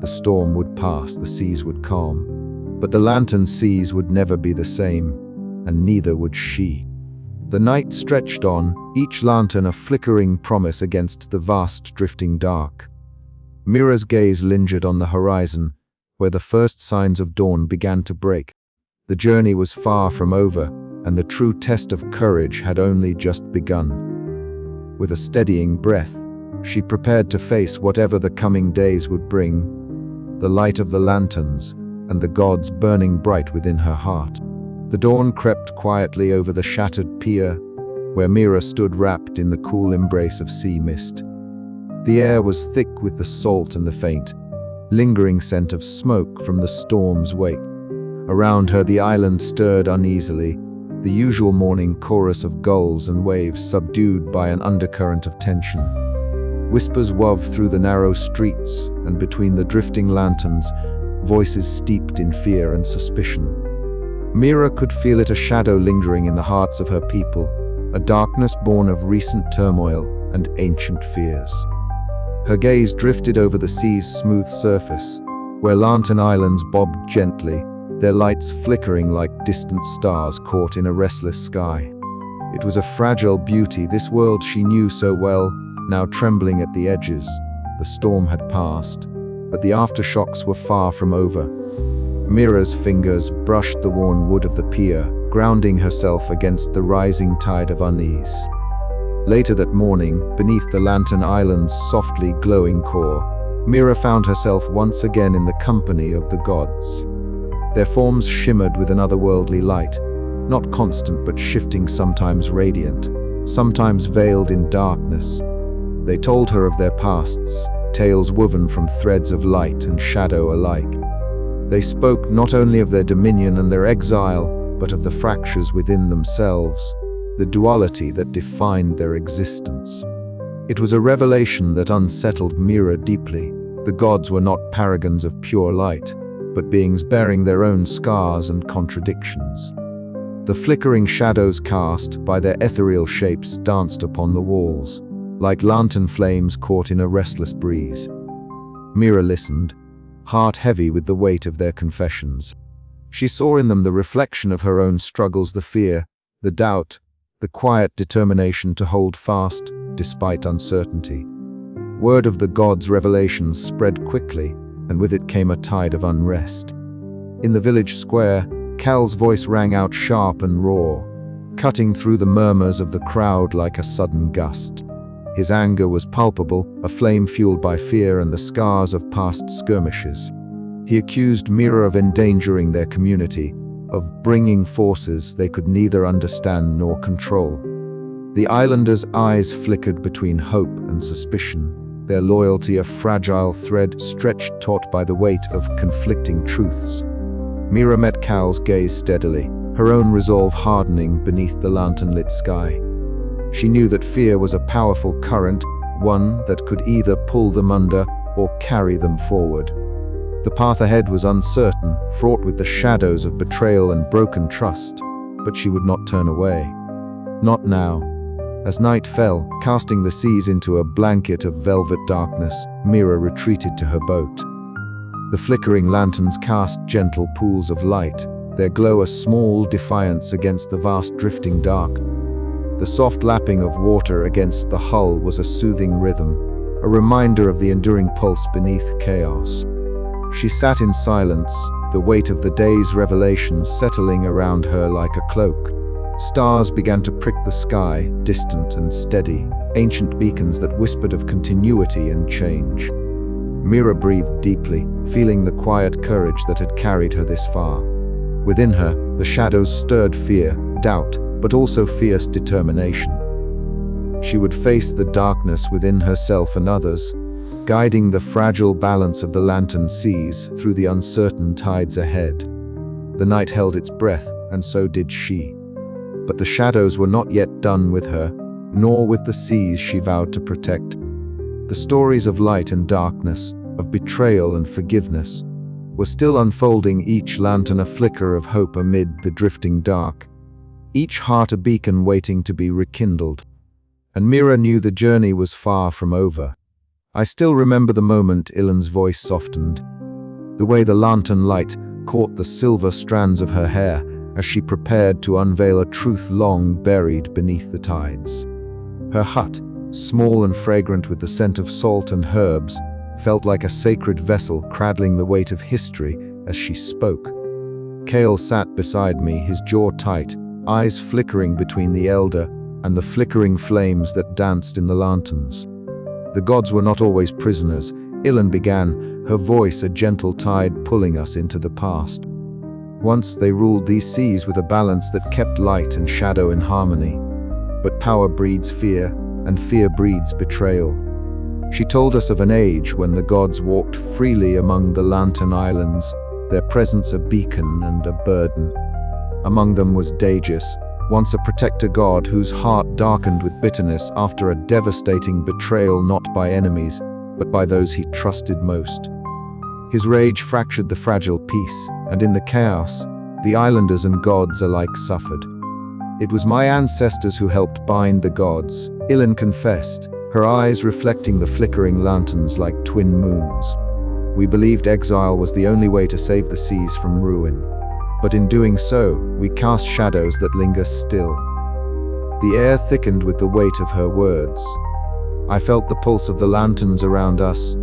The storm would pass, the seas would calm, but the lantern seas would never be the same, and neither would she. The night stretched on, each lantern a flickering promise against the vast drifting dark. Mira's gaze lingered on the horizon, where the first signs of dawn began to break. The journey was far from over, and the true test of courage had only just begun. With a steadying breath, she prepared to face whatever the coming days would bring, the light of the lanterns and the gods burning bright within her heart. The dawn crept quietly over the shattered pier, where Mira stood wrapped in the cool embrace of sea mist. The air was thick with the salt and the faint, lingering scent of smoke from the storm's wake. Around her the island stirred uneasily, the usual morning chorus of gulls and waves subdued by an undercurrent of tension. Whispers wove through the narrow streets, and between the drifting lanterns, voices steeped in fear and suspicion. Mira could feel it, a shadow lingering in the hearts of her people, a darkness born of recent turmoil and ancient fears. Her gaze drifted over the sea's smooth surface, where lantern islands bobbed gently, their lights flickering like distant stars caught in a restless sky. It was a fragile beauty, this world she knew so well, now trembling at the edges. The storm had passed, but the aftershocks were far from over. Mira's fingers brushed the worn wood of the pier, grounding herself against the rising tide of unease. Later that morning, beneath the lantern island's softly glowing core, Mira found herself once again in the company of the gods. Their forms shimmered with an otherworldly light, not constant but shifting, sometimes radiant, sometimes veiled in darkness. They told her of their pasts, tales woven from threads of light and shadow alike. They spoke not only of their dominion and their exile, but of the fractures within themselves, the duality that defined their existence. It was a revelation that unsettled Mira deeply. The gods were not paragons of pure light, but beings bearing their own scars and contradictions. The flickering shadows cast by their ethereal shapes danced upon the walls, like lantern flames caught in a restless breeze. Mira listened, heart heavy with the weight of their confessions. She saw in them the reflection of her own struggles, the fear, the doubt, the quiet determination to hold fast despite uncertainty. Word of the gods' revelations spread quickly, and with it came a tide of unrest. In the village square, Cal's voice rang out sharp and raw, cutting through the murmurs of the crowd like a sudden gust. His anger was palpable, a flame fueled by fear and the scars of past skirmishes. He accused Mira of endangering their community, of bringing forces they could neither understand nor control. The islanders' eyes flickered between hope and suspicion, their loyalty a fragile thread stretched taut by the weight of conflicting truths. Mira met Cal's gaze steadily, her own resolve hardening beneath the lantern-lit sky. She knew that fear was a powerful current, one that could either pull them under or carry them forward. The path ahead was uncertain, fraught with the shadows of betrayal and broken trust, but she would not turn away. Not now. As night fell, casting the seas into a blanket of velvet darkness, Mira retreated to her boat. The flickering lanterns cast gentle pools of light, their glow a small defiance against the vast drifting dark. The soft lapping of water against the hull was a soothing rhythm, a reminder of the enduring pulse beneath chaos. She sat in silence, the weight of the day's revelations settling around her like a cloak. Stars began to prick the sky, distant and steady, ancient beacons that whispered of continuity and change. Mira breathed deeply, feeling the quiet courage that had carried her this far. Within her, the shadows stirred fear, doubt, but also fierce determination. She would face the darkness within herself and others, guiding the fragile balance of the lantern seas through the uncertain tides ahead. The night held its breath, and so did she. But the shadows were not yet done with her, nor with the seas she vowed to protect. The stories of light and darkness, of betrayal and forgiveness, were still unfolding, each lantern a flicker of hope amid the drifting dark, each heart a beacon waiting to be rekindled. And Mira knew the journey was far from over. I still remember the moment Ilan's voice softened, the way the lantern light caught the silver strands of her hair as she prepared to unveil a truth long buried beneath the tides. Her hut, small and fragrant with the scent of salt and herbs, felt like a sacred vessel cradling the weight of history as she spoke. Kale sat beside me, his jaw tight, eyes flickering between the elder and the flickering flames that danced in the lanterns. The gods were not always prisoners, Ilan began, her voice a gentle tide pulling us into the past. Once they ruled these seas with a balance that kept light and shadow in harmony. But power breeds fear, and fear breeds betrayal. She told us of an age when the gods walked freely among the Lantern Islands, their presence a beacon and a burden. Among them was Daegis, once a protector god whose heart darkened with bitterness after a devastating betrayal not by enemies, but by those he trusted most. His rage fractured the fragile peace, and in the chaos, the islanders and gods alike suffered. It was my ancestors who helped bind the gods, Ilan confessed, her eyes reflecting the flickering lanterns like twin moons. We believed exile was the only way to save the seas from ruin. But in doing so, we cast shadows that linger still. The air thickened with the weight of her words. I felt the pulse of the lanterns around us,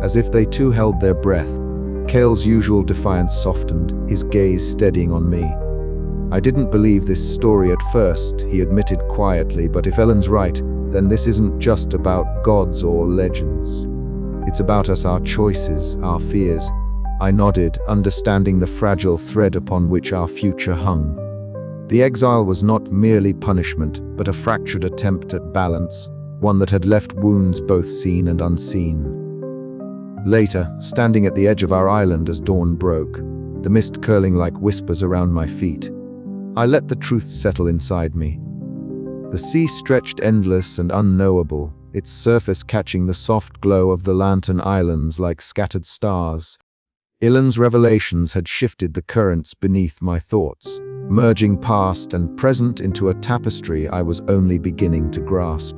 as if they too held their breath. Kale's usual defiance softened, his gaze steadying on me. I didn't believe this story at first, he admitted quietly, but if Ellen's right, then this isn't just about gods or legends. It's about us, our choices, our fears. I nodded, understanding the fragile thread upon which our future hung. The exile was not merely punishment, but a fractured attempt at balance, one that had left wounds both seen and unseen. Later, standing at the edge of our island as dawn broke, the mist curling like whispers around my feet, I let the truth settle inside me. The sea stretched endless and unknowable, its surface catching the soft glow of the Lantern Islands like scattered stars. Ilan's revelations had shifted the currents beneath my thoughts, merging past and present into a tapestry I was only beginning to grasp.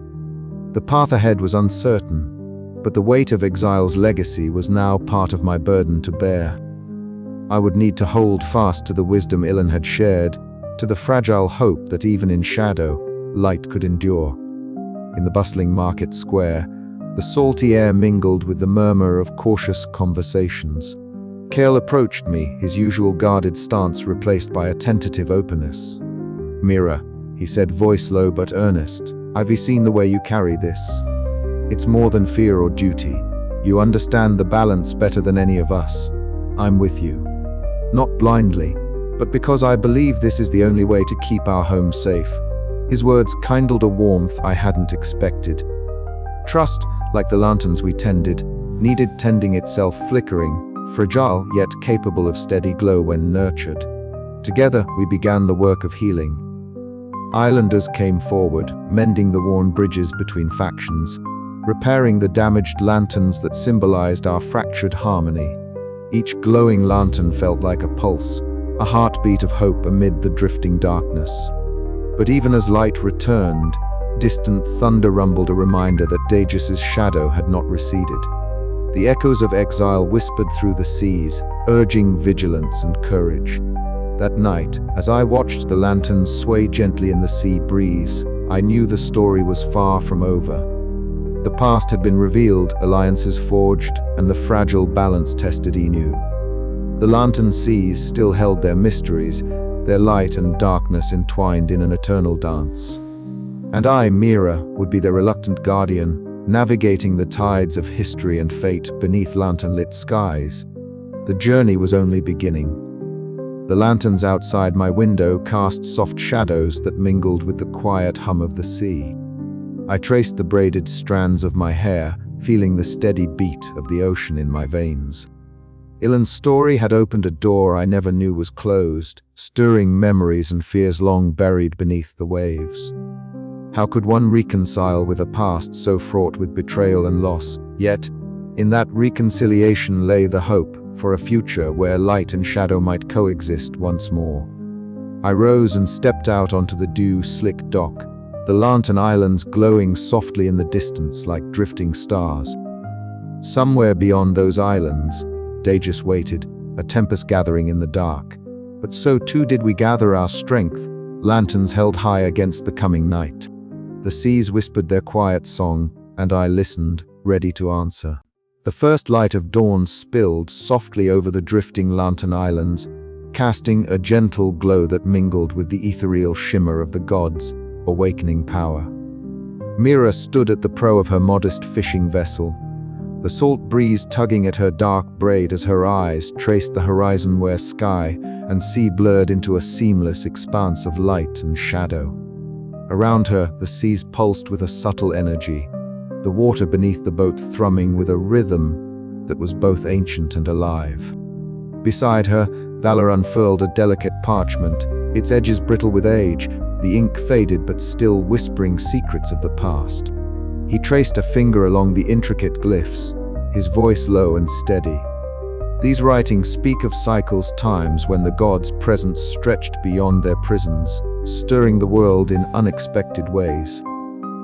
The path ahead was uncertain, but the weight of exile's legacy was now part of my burden to bear. I would need to hold fast to the wisdom Ilan had shared, to the fragile hope that even in shadow, light could endure. In the bustling market square, the salty air mingled with the murmur of cautious conversations. Kale approached me, his usual guarded stance replaced by a tentative openness. "Mira," he said, voice low but earnest, "I've seen the way you carry this. It's more than fear or duty. You understand the balance better than any of us. I'm with you. Not blindly, but because I believe this is the only way to keep our home safe." His words kindled a warmth I hadn't expected. Trust, like the lanterns we tended, needed tending itself, flickering, fragile yet capable of steady glow when nurtured. Together, we began the work of healing. Islanders came forward, mending the worn bridges between factions, repairing the damaged lanterns that symbolized our fractured harmony. Each glowing lantern felt like a pulse, a heartbeat of hope amid the drifting darkness. But even as light returned, distant thunder rumbled, a reminder that Daegis's shadow had not receded. The echoes of exile whispered through the seas, urging vigilance and courage. That night, as I watched the lanterns sway gently in the sea breeze, I knew the story was far from over. The past had been revealed, alliances forged, and the fragile balance tested anew. The lantern seas still held their mysteries, their light and darkness entwined in an eternal dance. And I, Mira, would be their reluctant guardian, navigating the tides of history and fate beneath lantern-lit skies. The journey was only beginning. The lanterns outside my window cast soft shadows that mingled with the quiet hum of the sea. I traced the braided strands of my hair, feeling the steady beat of the ocean in my veins. Ilan's story had opened a door I never knew was closed, stirring memories and fears long buried beneath the waves. How could one reconcile with a past so fraught with betrayal and loss? Yet, in that reconciliation lay the hope, for a future where light and shadow might coexist once more. I rose and stepped out onto the dew-slick dock, the lantern islands glowing softly in the distance like drifting stars. Somewhere beyond those islands, Daegis waited, a tempest gathering in the dark. But so too did we gather our strength, lanterns held high against the coming night. The seas whispered their quiet song, and I listened, ready to answer. The first light of dawn spilled softly over the drifting lantern islands, casting a gentle glow that mingled with the ethereal shimmer of the gods' awakening power. Mira stood at the prow of her modest fishing vessel, the salt breeze tugging at her dark braid as her eyes traced the horizon where sky and sea blurred into a seamless expanse of light and shadow. Around her, the seas pulsed with a subtle energy, the water beneath the boat thrumming with a rhythm that was both ancient and alive. Beside her, Valor unfurled a delicate parchment, its edges brittle with age, the ink faded but still whispering secrets of the past. He traced a finger along the intricate glyphs, his voice low and steady. These writings speak of cycles, times when the gods' presence stretched beyond their prisons, stirring the world in unexpected ways.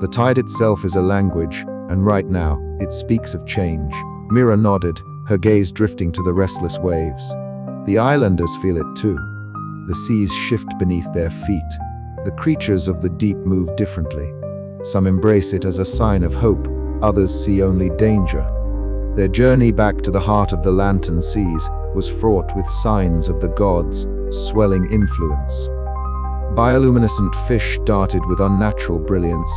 The tide itself is a language, and right now, it speaks of change. Mira nodded, her gaze drifting to the restless waves. The islanders feel it too. The seas shift beneath their feet. The creatures of the deep move differently. Some embrace it as a sign of hope, others see only danger. Their journey back to the heart of the lantern seas was fraught with signs of the gods' swelling influence. Bioluminescent fish darted with unnatural brilliance,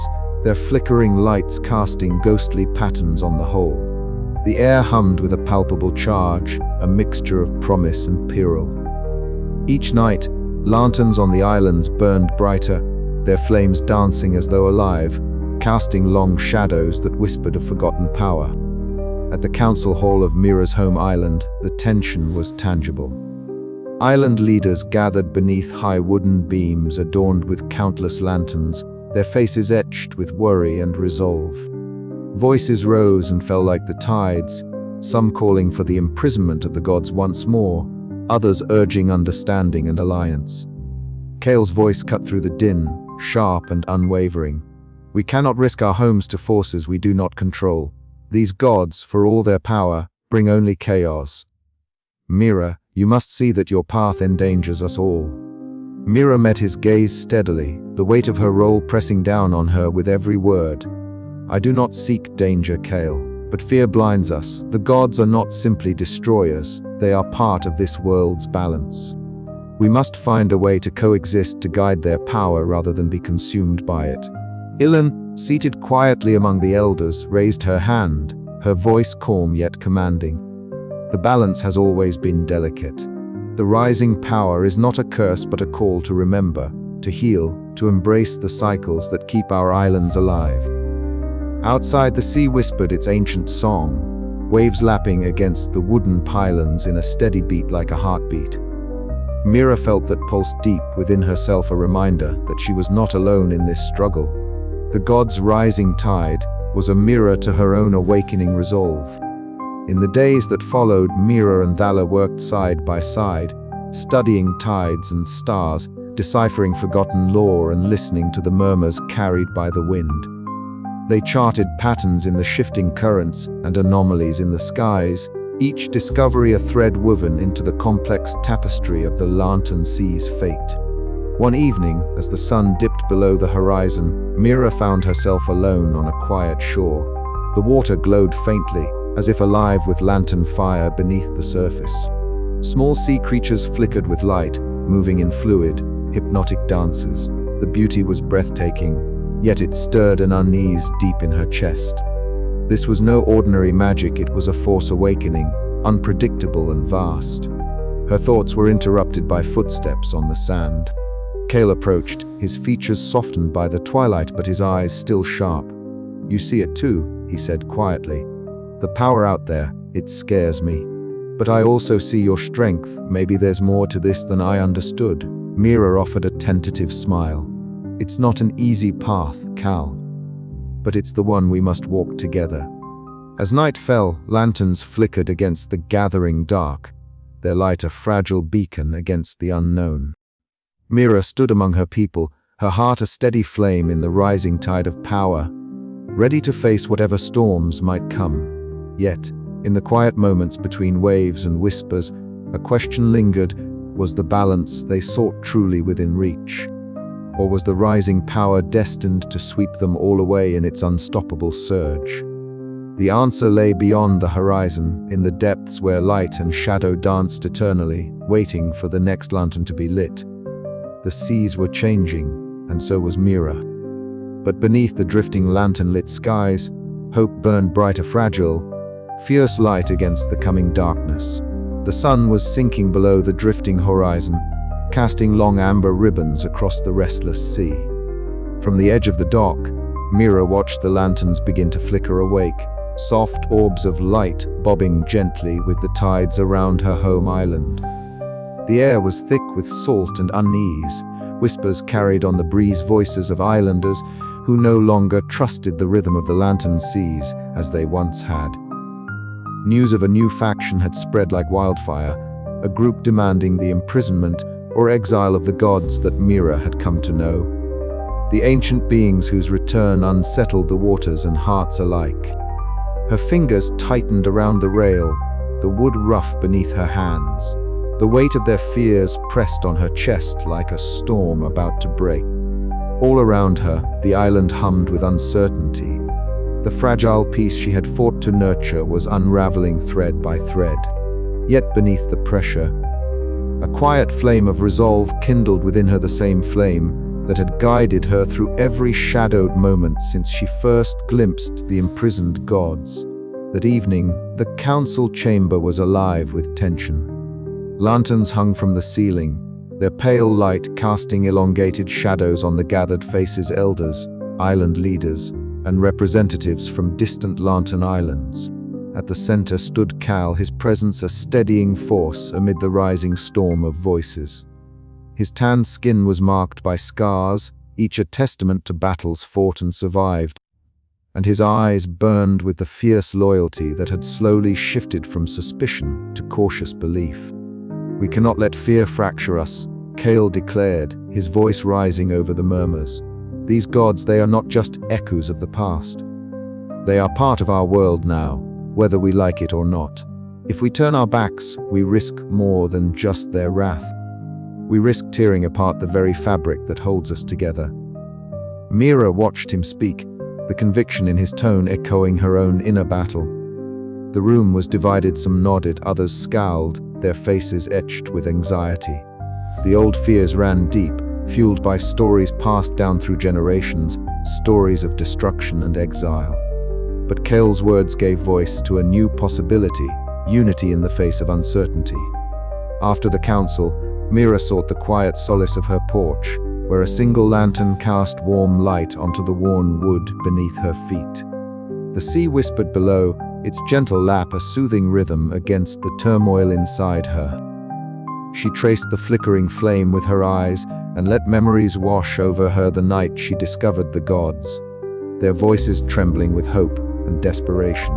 their flickering lights casting ghostly patterns on the whole. The air hummed with a palpable charge, a mixture of promise and peril. Each night, lanterns on the islands burned brighter, their flames dancing as though alive, casting long shadows that whispered of forgotten power. At the council hall of Mira's home island, the tension was tangible. Island leaders gathered beneath high wooden beams adorned with countless lanterns, their faces etched with worry and resolve. Voices rose and fell like the tides, some calling for the imprisonment of the gods once more, others urging understanding and alliance. Kale's voice cut through the din, sharp and unwavering. We cannot risk our homes to forces we do not control. These gods, for all their power, bring only chaos. Mira, you must see that your path endangers us all. Mira met his gaze steadily, the weight of her role pressing down on her with every word. I do not seek danger, Kale, but fear blinds us. The gods are not simply destroyers, they are part of this world's balance. We must find a way to coexist to guide their power rather than be consumed by it. Ilan, seated quietly among the elders, raised her hand, her voice calm yet commanding. The balance has always been delicate. The rising power is not a curse but a call to remember, to heal, to embrace the cycles that keep our islands alive. Outside, the sea whispered its ancient song, waves lapping against the wooden pylons in a steady beat like a heartbeat. Mira felt that pulsed deep within herself, a reminder that she was not alone in this struggle. The gods' rising tide was a mirror to her own awakening resolve. In the days that followed, Mira and Thala worked side by side, studying tides and stars, deciphering forgotten lore and listening to the murmurs carried by the wind. They charted patterns in the shifting currents and anomalies in the skies, each discovery a thread woven into the complex tapestry of the lantern sea's fate. One evening, as the sun dipped below the horizon, Mira found herself alone on a quiet shore. The water glowed faintly, as if alive with lantern fire beneath the surface. Small sea creatures flickered with light, moving in fluid, hypnotic dances. The beauty was breathtaking, yet it stirred an unease deep in her chest. This was no ordinary magic, it was a force awakening, unpredictable and vast. Her thoughts were interrupted by footsteps on the sand. Kale approached, his features softened by the twilight but his eyes still sharp. "You see it too," he said quietly. "The power out there, it scares me. But I also see your strength, maybe there's more to this than I understood." Mira offered a tentative smile. "It's not an easy path, Cal. But it's the one we must walk together." As night fell, lanterns flickered against the gathering dark, their light a fragile beacon against the unknown. Mira stood among her people, her heart a steady flame in the rising tide of power, ready to face whatever storms might come. Yet, in the quiet moments between waves and whispers, a question lingered: was the balance they sought truly within reach? Or was the rising power destined to sweep them all away in its unstoppable surge? The answer lay beyond the horizon, in the depths where light and shadow danced eternally, waiting for the next lantern to be lit. The seas were changing, and so was Mira. But beneath the drifting lantern-lit skies, hope burned bright, a fragile, fierce light against the coming darkness. The sun was sinking below the drifting horizon, casting long amber ribbons across the restless sea. From the edge of the dock, Mira watched the lanterns begin to flicker awake, soft orbs of light bobbing gently with the tides around her home island. The air was thick with salt and unease, whispers carried on the breeze, voices of islanders who no longer trusted the rhythm of the lantern seas as they once had. News of a new faction had spread like wildfire, a group demanding the imprisonment or exile of the gods that Mira had come to know, the ancient beings whose return unsettled the waters and hearts alike. Her fingers tightened around the rail, the wood rough beneath her hands. The weight of their fears pressed on her chest like a storm about to break. All around her, the island hummed with uncertainty. The fragile peace she had fought to nurture was unraveling thread by thread. Yet beneath the pressure, a quiet flame of resolve kindled within her, the same flame that had guided her through every shadowed moment since she first glimpsed the imprisoned gods. That evening, the council chamber was alive with tension. Lanterns hung from the ceiling, their pale light casting elongated shadows on the gathered faces: elders, island leaders, and representatives from distant lantern islands. At the center stood Cal, his presence a steadying force amid the rising storm of voices. His tanned skin was marked by scars, each a testament to battles fought and survived, and his eyes burned with the fierce loyalty that had slowly shifted from suspicion to cautious belief. "We cannot let fear fracture us," Cal declared, his voice rising over the murmurs. "These gods, they are not just echoes of the past. They are part of our world now, whether we like it or not. If we turn our backs, we risk more than just their wrath. We risk tearing apart the very fabric that holds us together." Mira watched him speak, the conviction in his tone echoing her own inner battle. The room was divided, some nodded, others scowled, their faces etched with anxiety. The old fears ran deep, fueled by stories passed down through generations, stories of destruction and exile. But Cal's words gave voice to a new possibility: unity in the face of uncertainty. After the council, Mira sought the quiet solace of her porch, where a single lantern cast warm light onto the worn wood beneath her feet. The sea whispered below, its gentle lap a soothing rhythm against the turmoil inside her. She traced the flickering flame with her eyes and let memories wash over her the night she discovered the gods, their voices trembling with hope and desperation.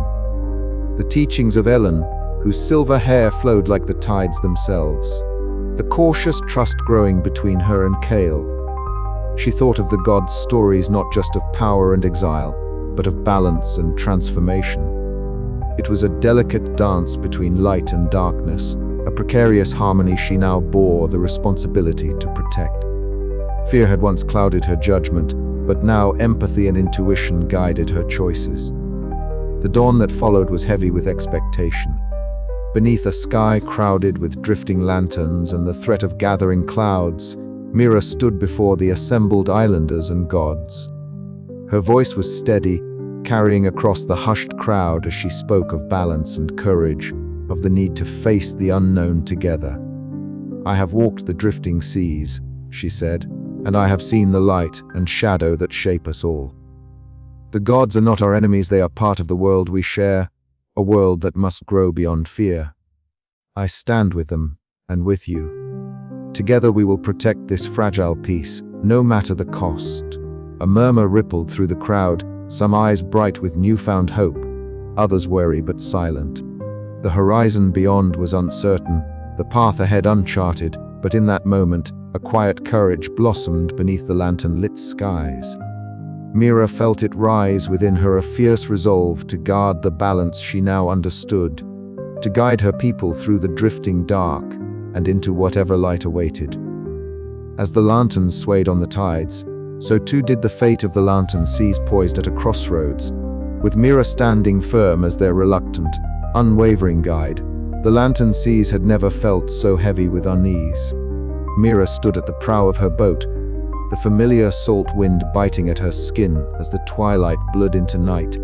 The teachings of Ellen, whose silver hair flowed like the tides themselves. The cautious trust growing between her and Cal. She thought of the gods' stories not just of power and exile, but of balance and transformation. It was a delicate dance between light and darkness, a precarious harmony she now bore the responsibility to protect. Fear had once clouded her judgment, but now empathy and intuition guided her choices. The dawn that followed was heavy with expectation. Beneath a sky crowded with drifting lanterns and the threat of gathering clouds, Mira stood before the assembled islanders and gods. Her voice was steady, carrying across the hushed crowd as she spoke of balance and courage, of the need to face the unknown together. "I have walked the drifting seas," she said, "and I have seen the light and shadow that shape us all. The gods are not our enemies, they are part of the world we share, a world that must grow beyond fear. I stand with them, and with you. Together we will protect this fragile peace, no matter the cost." A murmur rippled through the crowd, some eyes bright with newfound hope. others wary but silent. The horizon beyond was uncertain, the path ahead uncharted, but in that moment, a quiet courage blossomed beneath the lantern-lit skies. Mira felt it rise within her, a fierce resolve to guard the balance she now understood, to guide her people through the drifting dark and into whatever light awaited. As the lanterns swayed on the tides, so too did the fate of the lantern seas, poised at a crossroads, with Mira standing firm as their reluctant, unwavering guide. The lantern seas had never felt so heavy with unease. Mira stood at the prow of her boat, the familiar salt wind biting at her skin as the twilight blurred into night.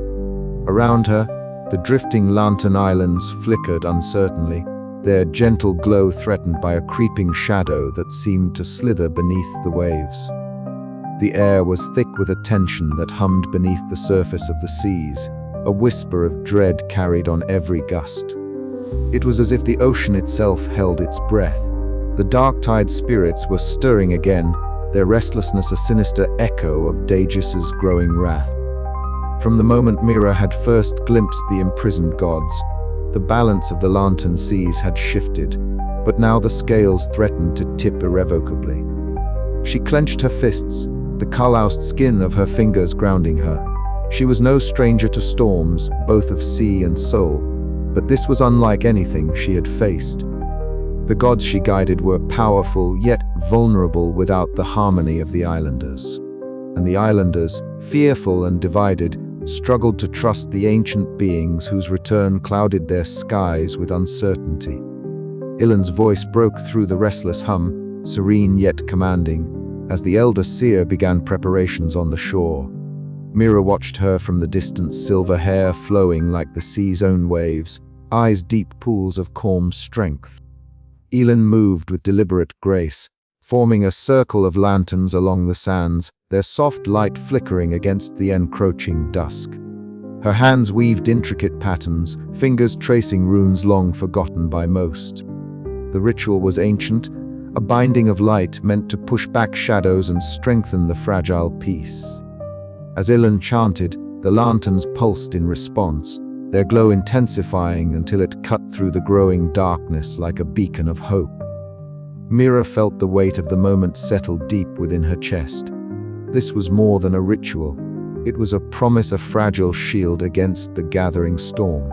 Around her, the drifting lantern islands flickered uncertainly, their gentle glow threatened by a creeping shadow that seemed to slither beneath the waves. The air was thick with a tension that hummed beneath the surface of the seas, a whisper of dread carried on every gust. It was as if the ocean itself held its breath. The dark-tide spirits were stirring again, their restlessness a sinister echo of Dagis's growing wrath. From the moment Mira had first glimpsed the imprisoned gods, the balance of the lantern seas had shifted, but now the scales threatened to tip irrevocably. She clenched her fists, the calloused skin of her fingers grounding her. She was no stranger to storms, both of sea and soul, but this was unlike anything she had faced. The gods she guided were powerful, yet vulnerable without the harmony of the islanders. And the islanders, fearful and divided, struggled to trust the ancient beings whose return clouded their skies with uncertainty. Ilan's voice broke through the restless hum, serene yet commanding, as the elder seer began preparations on the shore. Mira watched her from the distance, silver hair flowing like the sea's own waves, eyes deep pools of calm strength. Ilan moved with deliberate grace, forming a circle of lanterns along the sands, their soft light flickering against the encroaching dusk. Her hands weaved intricate patterns, fingers tracing runes long forgotten by most. The ritual was ancient, a binding of light meant to push back shadows and strengthen the fragile peace. As Ilan chanted, the lanterns pulsed in response, their glow intensifying until it cut through the growing darkness like a beacon of hope. Mira felt the weight of the moment settle deep within her chest. This was more than a ritual. It was a promise, a fragile shield against the gathering storm.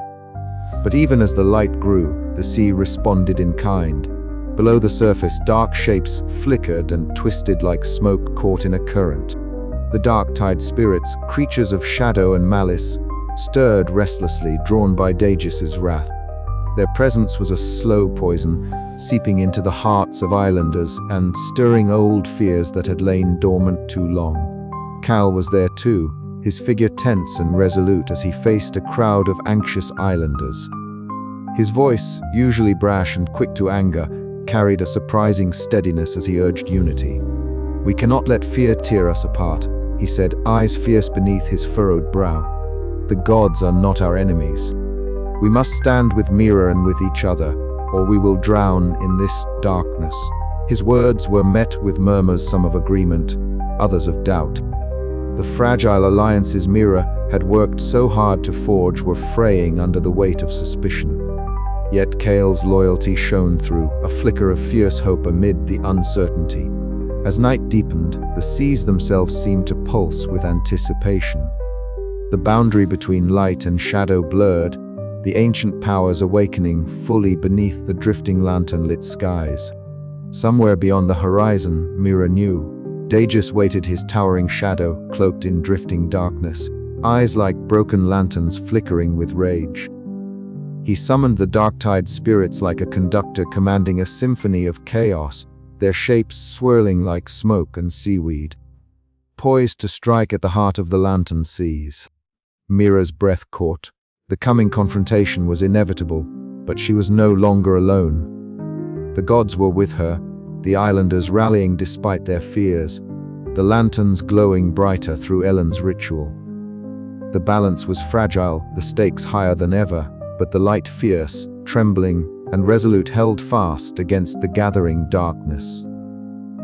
But even as the light grew, the sea responded in kind. Below the surface, dark shapes flickered and twisted like smoke caught in a current. The dark-tide spirits, creatures of shadow and malice, stirred restlessly, drawn by Dagis's wrath. Their presence was a slow poison, seeping into the hearts of islanders and stirring old fears that had lain dormant too long. Cal was there too, his figure tense and resolute as he faced a crowd of anxious islanders. His voice, usually brash and quick to anger, carried a surprising steadiness as he urged unity. "We cannot let fear tear us apart," he said, eyes fierce beneath his furrowed brow. "The gods are not our enemies. We must stand with Mira and with each other, or we will drown in this darkness." His words were met with murmurs, some of agreement, others of doubt. The fragile alliances Mira had worked so hard to forge were fraying under the weight of suspicion. Yet Kale's loyalty shone through, a flicker of fierce hope amid the uncertainty. As night deepened, the seas themselves seemed to pulse with anticipation. The boundary between light and shadow blurred, the ancient powers awakening fully beneath the drifting lantern-lit skies. Somewhere beyond the horizon, Mira knew, Dagis waited, his towering shadow cloaked in drifting darkness, eyes like broken lanterns flickering with rage. He summoned the dark-tide spirits like a conductor commanding a symphony of chaos, their shapes swirling like smoke and seaweed. Poised to strike at the heart of the lantern seas. Mira's breath caught. The coming confrontation was inevitable, but she was no longer alone. The gods were with her, the islanders rallying despite their fears, the lanterns glowing brighter through Ellen's ritual. The balance was fragile, the stakes higher than ever, but the light fierce, trembling, and resolute held fast against the gathering darkness.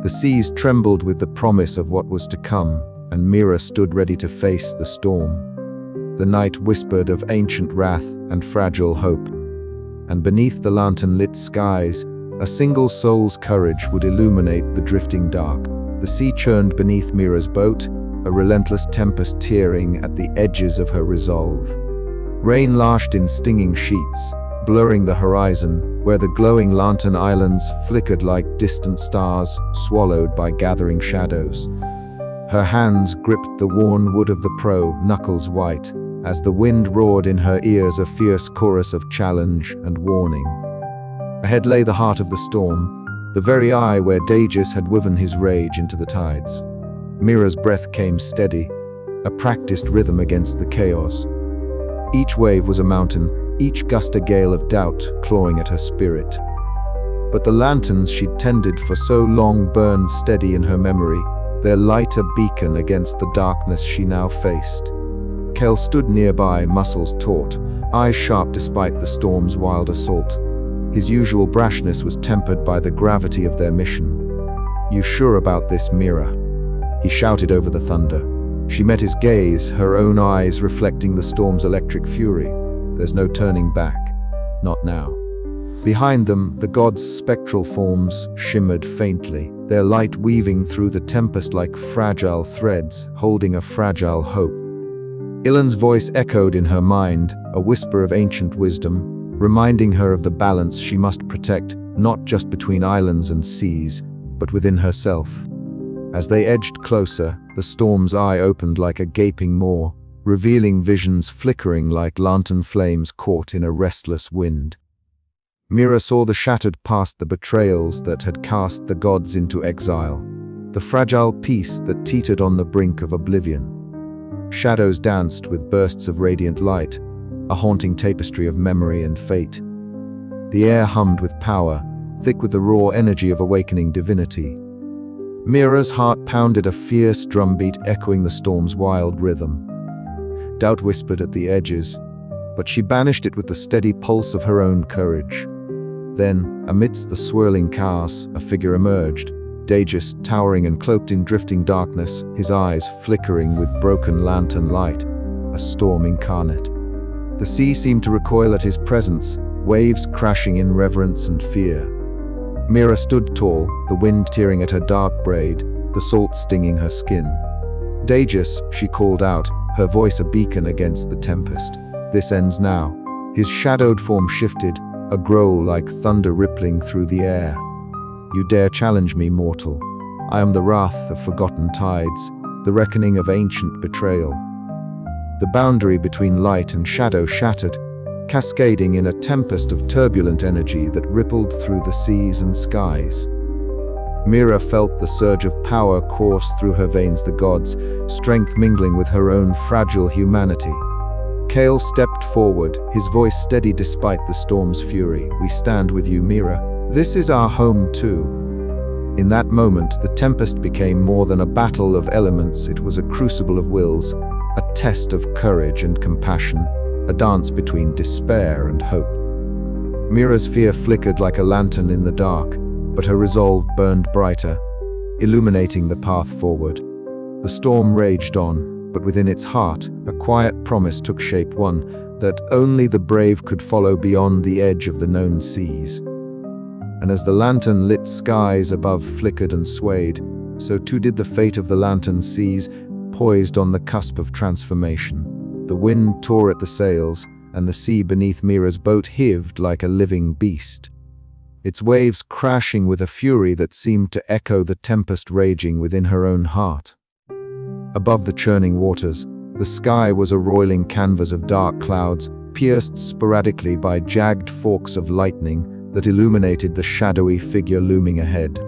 The seas trembled with the promise of what was to come, and Mira stood ready to face the storm. The night whispered of ancient wrath and fragile hope. And beneath the lantern-lit skies, a single soul's courage would illuminate the drifting dark. The sea churned beneath Mira's boat, a relentless tempest tearing at the edges of her resolve. Rain lashed in stinging sheets, blurring the horizon, where the glowing lantern islands flickered like distant stars swallowed by gathering shadows. Her hands gripped the worn wood of the prow, knuckles white, as the wind roared in her ears a fierce chorus of challenge and warning. Ahead lay the heart of the storm, the very eye where Daegis had woven his rage into the tides. Mira's breath came steady, a practiced rhythm against the chaos. Each wave was a mountain, each gust a gale of doubt clawing at her spirit. But the lanterns she'd tended for so long burned steady in her memory, their light a beacon against the darkness she now faced. Kel stood nearby, muscles taut, eyes sharp despite the storm's wild assault. His usual brashness was tempered by the gravity of their mission. "You sure about this, Mira?" he shouted over the thunder. She met his gaze, her own eyes reflecting the storm's electric fury. "There's no turning back. Not now." Behind them, the gods' spectral forms shimmered faintly, their light weaving through the tempest like fragile threads, holding a fragile hope. Ilan's voice echoed in her mind, a whisper of ancient wisdom, reminding her of the balance she must protect, not just between islands and seas, but within herself. As they edged closer, the storm's eye opened like a gaping maw, revealing visions flickering like lantern flames caught in a restless wind. Mira saw the shattered past, the betrayals that had cast the gods into exile, the fragile peace that teetered on the brink of oblivion. Shadows danced with bursts of radiant light, a haunting tapestry of memory and fate. The air hummed with power, thick with the raw energy of awakening divinity. Mira's heart pounded a fierce drumbeat echoing the storm's wild rhythm. Doubt whispered at the edges, but she banished it with the steady pulse of her own courage. Then, amidst the swirling chaos, a figure emerged, Daegis, towering and cloaked in drifting darkness, his eyes flickering with broken lantern light, a storm incarnate. The sea seemed to recoil at his presence, waves crashing in reverence and fear. Mira stood tall, the wind tearing at her dark braid, the salt stinging her skin. "Daegis," she called out, her voice a beacon against the tempest. "This ends now." His shadowed form shifted, a growl like thunder rippling through the air. "You dare challenge me, mortal? I am the wrath of forgotten tides, the reckoning of ancient betrayal." The boundary between light and shadow shattered, cascading in a tempest of turbulent energy that rippled through the seas and skies. Mira felt the surge of power course through her veins, the gods' strength mingling with her own fragile humanity. Kale stepped forward, his voice steady despite the storm's fury. "We stand with you, Mira. This is our home too." In that moment, the tempest became more than a battle of elements. It was a crucible of wills, a test of courage and compassion, a dance between despair and hope. Mira's fear flickered like a lantern in the dark, but her resolve burned brighter, illuminating the path forward. The storm raged on, but within its heart, a quiet promise took shape, one that only the brave could follow beyond the edge of the known seas. And as the lantern-lit skies above flickered and swayed, so too did the fate of the lantern seas, poised on the cusp of transformation. The wind tore at the sails, and the sea beneath Mira's boat heaved like a living beast, its waves crashing with a fury that seemed to echo the tempest raging within her own heart. Above the churning waters, the sky was a roiling canvas of dark clouds, pierced sporadically by jagged forks of lightning that illuminated the shadowy figure looming ahead.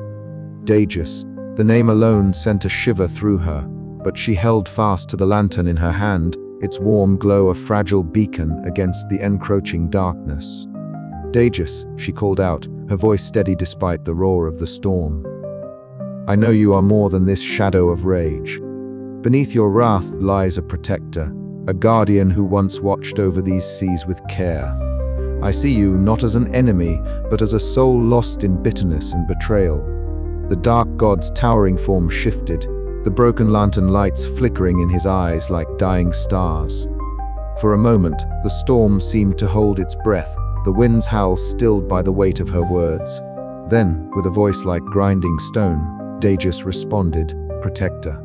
Daegis, the name alone sent a shiver through her, but she held fast to the lantern in her hand, its warm glow a fragile beacon against the encroaching darkness. "Daegis," she called out, her voice steady despite the roar of the storm. "I know you are more than this shadow of rage. Beneath your wrath lies a protector, a guardian who once watched over these seas with care. I see you not as an enemy, but as a soul lost in bitterness and betrayal." The dark god's towering form shifted, the broken lantern lights flickering in his eyes like dying stars. For a moment, the storm seemed to hold its breath, the wind's howl stilled by the weight of her words. Then, with a voice like grinding stone, Daegis responded, "Protector.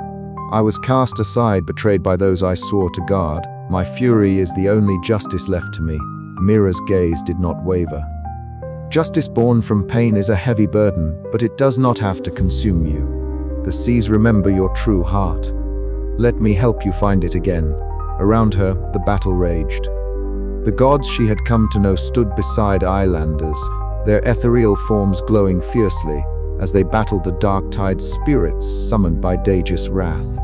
I was cast aside, betrayed by those I swore to guard. My fury is the only justice left to me." Mira's gaze did not waver. "Justice born from pain is a heavy burden, but it does not have to consume you. The seas remember your true heart. Let me help you find it again." Around her, the battle raged. The gods she had come to know stood beside islanders, their ethereal forms glowing fiercely as they battled the dark tide spirits summoned by Daegis' wrath.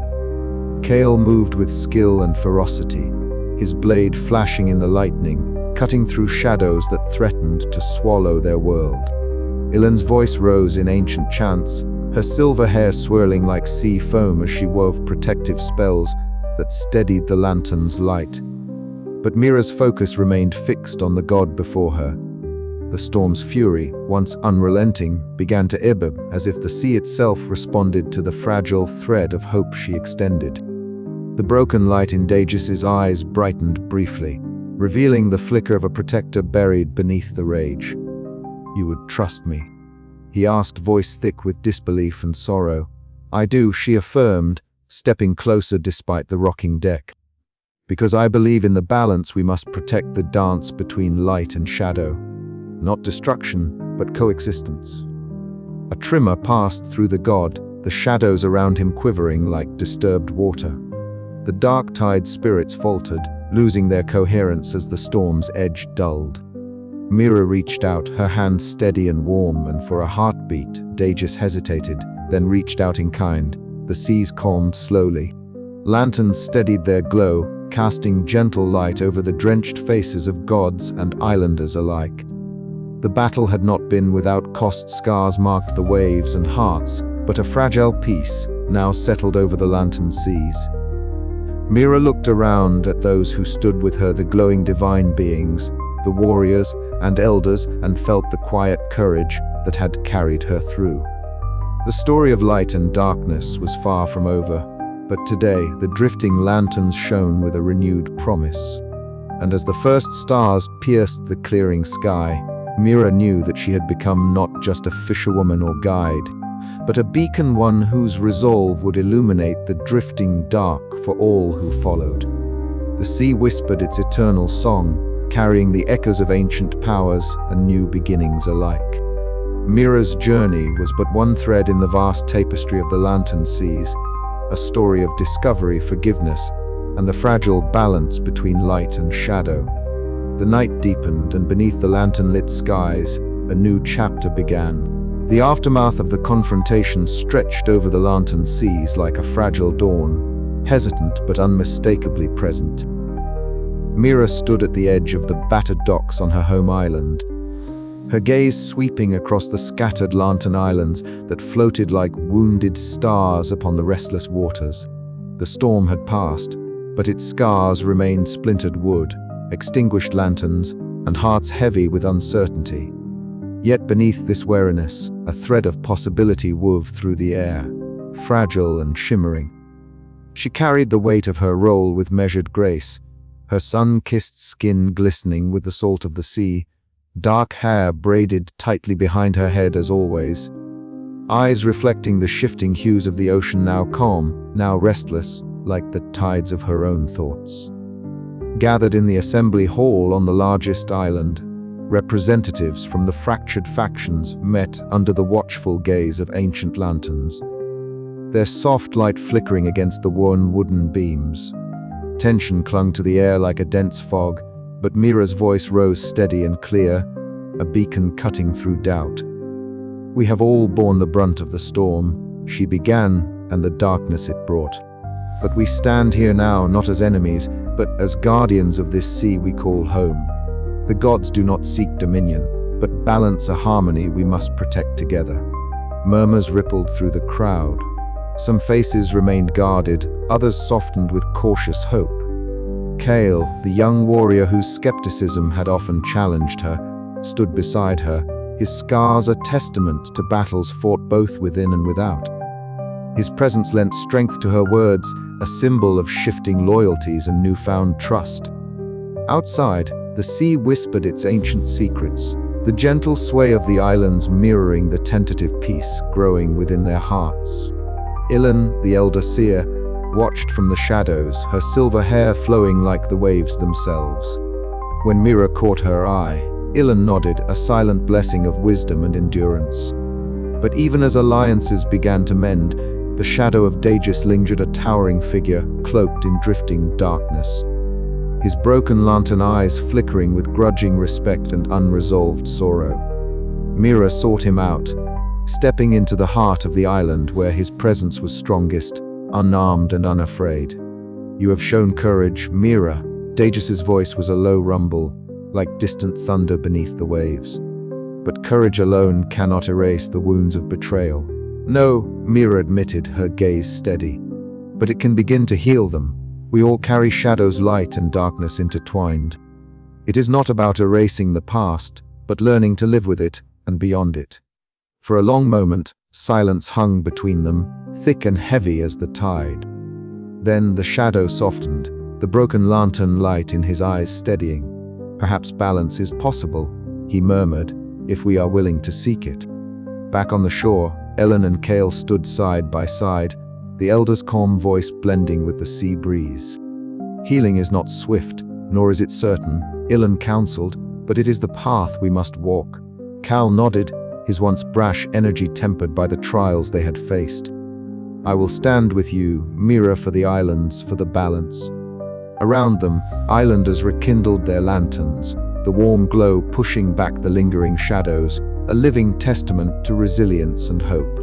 Kale moved with skill and ferocity, his blade flashing in the lightning, cutting through shadows that threatened to swallow their world. Ilan's voice rose in ancient chants, her silver hair swirling like sea foam as she wove protective spells that steadied the lantern's light. But Mira's focus remained fixed on the god before her. The storm's fury, once unrelenting, began to ebb as if the sea itself responded to the fragile thread of hope she extended. The broken light in Daegis' eyes brightened briefly, revealing the flicker of a protector buried beneath the rage. "You would trust me?" he asked, voice thick with disbelief and sorrow. "I do," she affirmed, stepping closer despite the rocking deck. "Because I believe in the balance we must protect the dance between light and shadow. Not destruction, but coexistence." A tremor passed through the god, the shadows around him quivering like disturbed water. The dark tide spirits faltered, losing their coherence as the storm's edge dulled. Mira reached out, her hand steady and warm, and for a heartbeat, Daegis hesitated, then reached out in kind. The seas calmed slowly. Lanterns steadied their glow, casting gentle light over the drenched faces of gods and islanders alike. The battle had not been without cost. Scars marked the waves and hearts, but a fragile peace now settled over the lantern seas. Mira looked around at those who stood with her, the glowing divine beings, the warriors and elders, and felt the quiet courage that had carried her through. The story of light and darkness was far from over, but today the drifting lanterns shone with a renewed promise. And as the first stars pierced the clearing sky, Mira knew that she had become not just a fisherwoman or guide, but a beacon, one whose resolve would illuminate the drifting dark for all who followed. The sea whispered its eternal song, carrying the echoes of ancient powers and new beginnings alike. Mira's journey was but one thread in the vast tapestry of the lantern seas, a story of discovery, forgiveness, and the fragile balance between light and shadow. The night deepened, and beneath the lantern-lit skies, a new chapter began. The aftermath of the confrontation stretched over the lantern seas like a fragile dawn, hesitant but unmistakably present. Mira stood at the edge of the battered docks on her home island, her gaze sweeping across the scattered lantern islands that floated like wounded stars upon the restless waters. The storm had passed, but its scars remained splintered wood, extinguished lanterns, and hearts heavy with uncertainty. Yet beneath this weariness, a thread of possibility wove through the air, fragile and shimmering. She carried the weight of her role with measured grace, her sun-kissed skin glistening with the salt of the sea, dark hair braided tightly behind her head as always, eyes reflecting the shifting hues of the ocean, now calm, now restless, like the tides of her own thoughts. Gathered in the assembly hall on the largest island, representatives from the fractured factions met under the watchful gaze of ancient lanterns, their soft light flickering against the worn wooden beams. Tension clung to the air like a dense fog, but Mira's voice rose steady and clear, a beacon cutting through doubt. "We have all borne the brunt of the storm," she began, "and the darkness it brought. But we stand here now not as enemies, but as guardians of this sea we call home. The gods do not seek dominion, but balance, a harmony we must protect together." Murmurs rippled through the crowd. Some faces remained guarded, others softened with cautious hope. Kale, the young warrior whose skepticism had often challenged her, stood beside her, his scars a testament to battles fought both within and without. His presence lent strength to her words, a symbol of shifting loyalties and newfound trust. Outside, the sea whispered its ancient secrets, the gentle sway of the islands mirroring the tentative peace growing within their hearts. Ilan, the elder seer, watched from the shadows, her silver hair flowing like the waves themselves. When Mira caught her eye, Ilan nodded, a silent blessing of wisdom and endurance. But even as alliances began to mend, the shadow of Dagis lingered, a towering figure, cloaked in drifting darkness. His broken lantern eyes flickering with grudging respect and unresolved sorrow. Mira sought him out, stepping into the heart of the island where his presence was strongest, unarmed and unafraid. "You have shown courage, Mira." Dagis's voice was a low rumble, like distant thunder beneath the waves. "But courage alone cannot erase the wounds of betrayal." "No," Mira admitted, her gaze steady. "But it can begin to heal them. We all carry shadows, light and darkness intertwined. It is not about erasing the past, but learning to live with it and beyond it." For a long moment, silence hung between them, thick and heavy as the tide. Then the shadow softened, the broken lantern light in his eyes steadying. "Perhaps balance is possible," he murmured, "if we are willing to seek it." Back on the shore, Ellen and Cale stood side by side, the elder's calm voice blending with the sea breeze. "Healing is not swift, nor is it certain," Ellen counseled, "but it is the path we must walk." Cal nodded, his once brash energy tempered by the trials they had faced. "I will stand with you, Mira, for the islands, for the balance." Around them, islanders rekindled their lanterns, the warm glow pushing back the lingering shadows, a living testament to resilience and hope.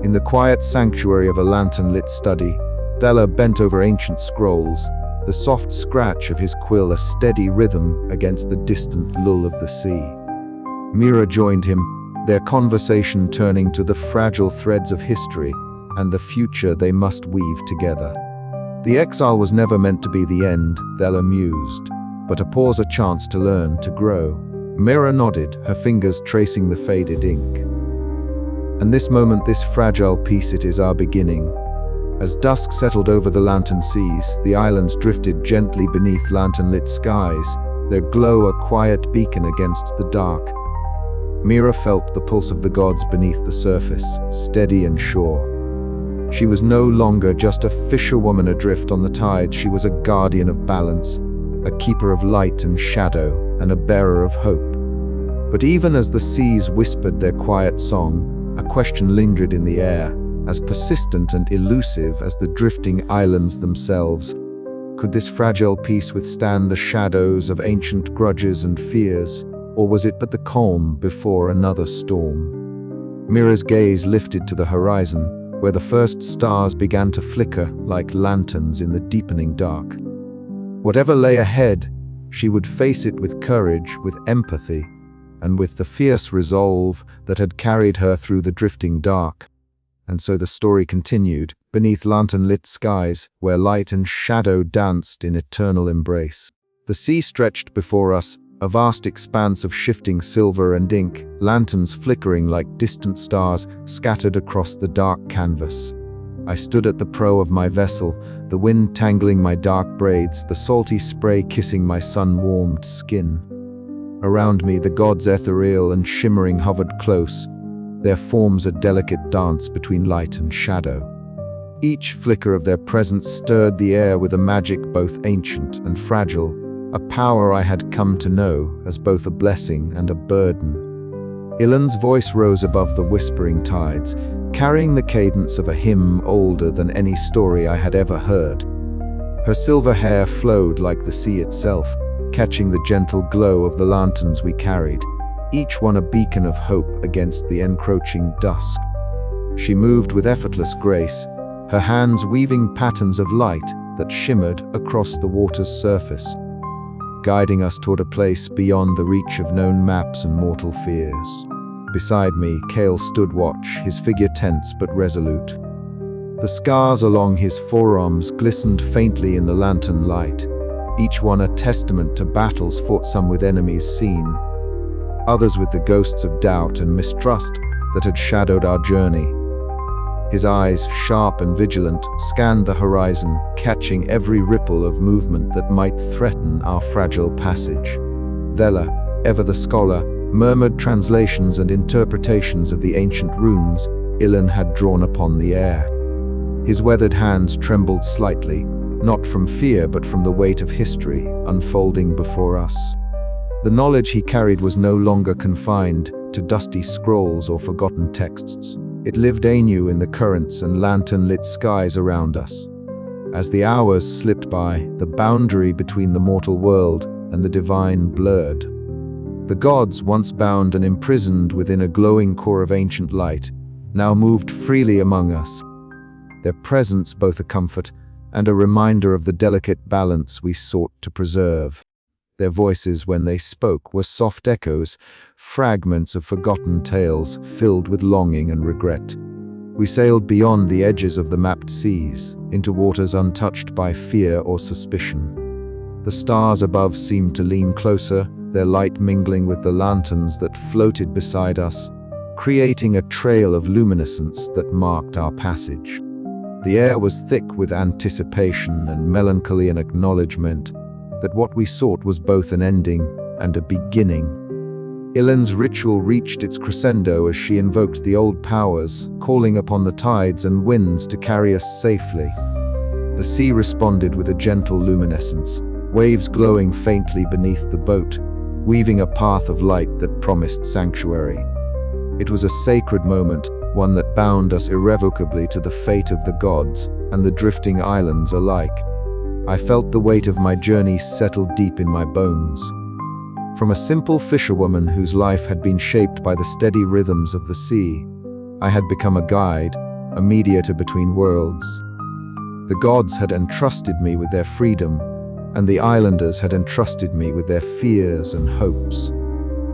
In the quiet sanctuary of a lantern-lit study, Thela bent over ancient scrolls, the soft scratch of his quill a steady rhythm against the distant lull of the sea. Mira joined him, their conversation turning to the fragile threads of history and the future they must weave together. The exile was never meant to be the end, Thela mused, but a pause, a chance to learn, to grow. Mira nodded, her fingers tracing the faded ink. "And this moment, this fragile piece, it is our beginning." As dusk settled over the lantern seas, the islands drifted gently beneath lantern-lit skies, their glow a quiet beacon against the dark. Mira felt the pulse of the gods beneath the surface, steady and sure. She was no longer just a fisherwoman adrift on the tide, she was a guardian of balance, a keeper of light and shadow, and a bearer of hope. But even as the seas whispered their quiet song, a question lingered in the air, as persistent and elusive as the drifting islands themselves. Could this fragile piece withstand the shadows of ancient grudges and fears, or was it but the calm before another storm? Mira's gaze lifted to the horizon, where the first stars began to flicker like lanterns in the deepening dark. Whatever lay ahead, she would face it with courage, with empathy, and with the fierce resolve that had carried her through the drifting dark. And so the story continued, beneath lantern-lit skies, where light and shadow danced in eternal embrace. The sea stretched before us, a vast expanse of shifting silver and ink, lanterns flickering like distant stars scattered across the dark canvas. I stood at the prow of my vessel, the wind tangling my dark braids, the salty spray kissing my sun-warmed skin. Around me, the gods ethereal and shimmering hovered close, their forms a delicate dance between light and shadow. Each flicker of their presence stirred the air with a magic both ancient and fragile, a power I had come to know as both a blessing and a burden. Ilan's voice rose above the whispering tides, carrying the cadence of a hymn older than any story I had ever heard. Her silver hair flowed like the sea itself, catching the gentle glow of the lanterns we carried, each one a beacon of hope against the encroaching dusk. She moved with effortless grace, her hands weaving patterns of light that shimmered across the water's surface, guiding us toward a place beyond the reach of known maps and mortal fears. Beside me, Cale stood watch, his figure tense but resolute. The scars along his forearms glistened faintly in the lantern light, each one a testament to battles fought, some with enemies seen, others with the ghosts of doubt and mistrust that had shadowed our journey. His eyes, sharp and vigilant, scanned the horizon, catching every ripple of movement that might threaten our fragile passage. Vela, ever the scholar, murmured translations and interpretations of the ancient runes Ilan had drawn upon the air. His weathered hands trembled slightly, not from fear but from the weight of history unfolding before us. The knowledge he carried was no longer confined to dusty scrolls or forgotten texts. It lived anew in the currents and lantern-lit skies around us. As the hours slipped by, the boundary between the mortal world and the divine blurred. The gods, once bound and imprisoned within a glowing core of ancient light, now moved freely among us. Their presence both a comfort and a reminder of the delicate balance we sought to preserve. Their voices, when they spoke, were soft echoes, fragments of forgotten tales filled with longing and regret. We sailed beyond the edges of the mapped seas, into waters untouched by fear or suspicion. The stars above seemed to lean closer, their light mingling with the lanterns that floated beside us, creating a trail of luminescence that marked our passage. The air was thick with anticipation and melancholy, an acknowledgement that what we sought was both an ending and a beginning. Ilan's ritual reached its crescendo as she invoked the old powers, calling upon the tides and winds to carry us safely. The sea responded with a gentle luminescence, waves glowing faintly beneath the boat, weaving a path of light that promised sanctuary. It was a sacred moment, one that bound us irrevocably to the fate of the gods and the drifting islands alike. I felt the weight of my journey settle deep in my bones. From a simple fisherwoman whose life had been shaped by the steady rhythms of the sea, I had become a guide, a mediator between worlds. The gods had entrusted me with their freedom, and the islanders had entrusted me with their fears and hopes.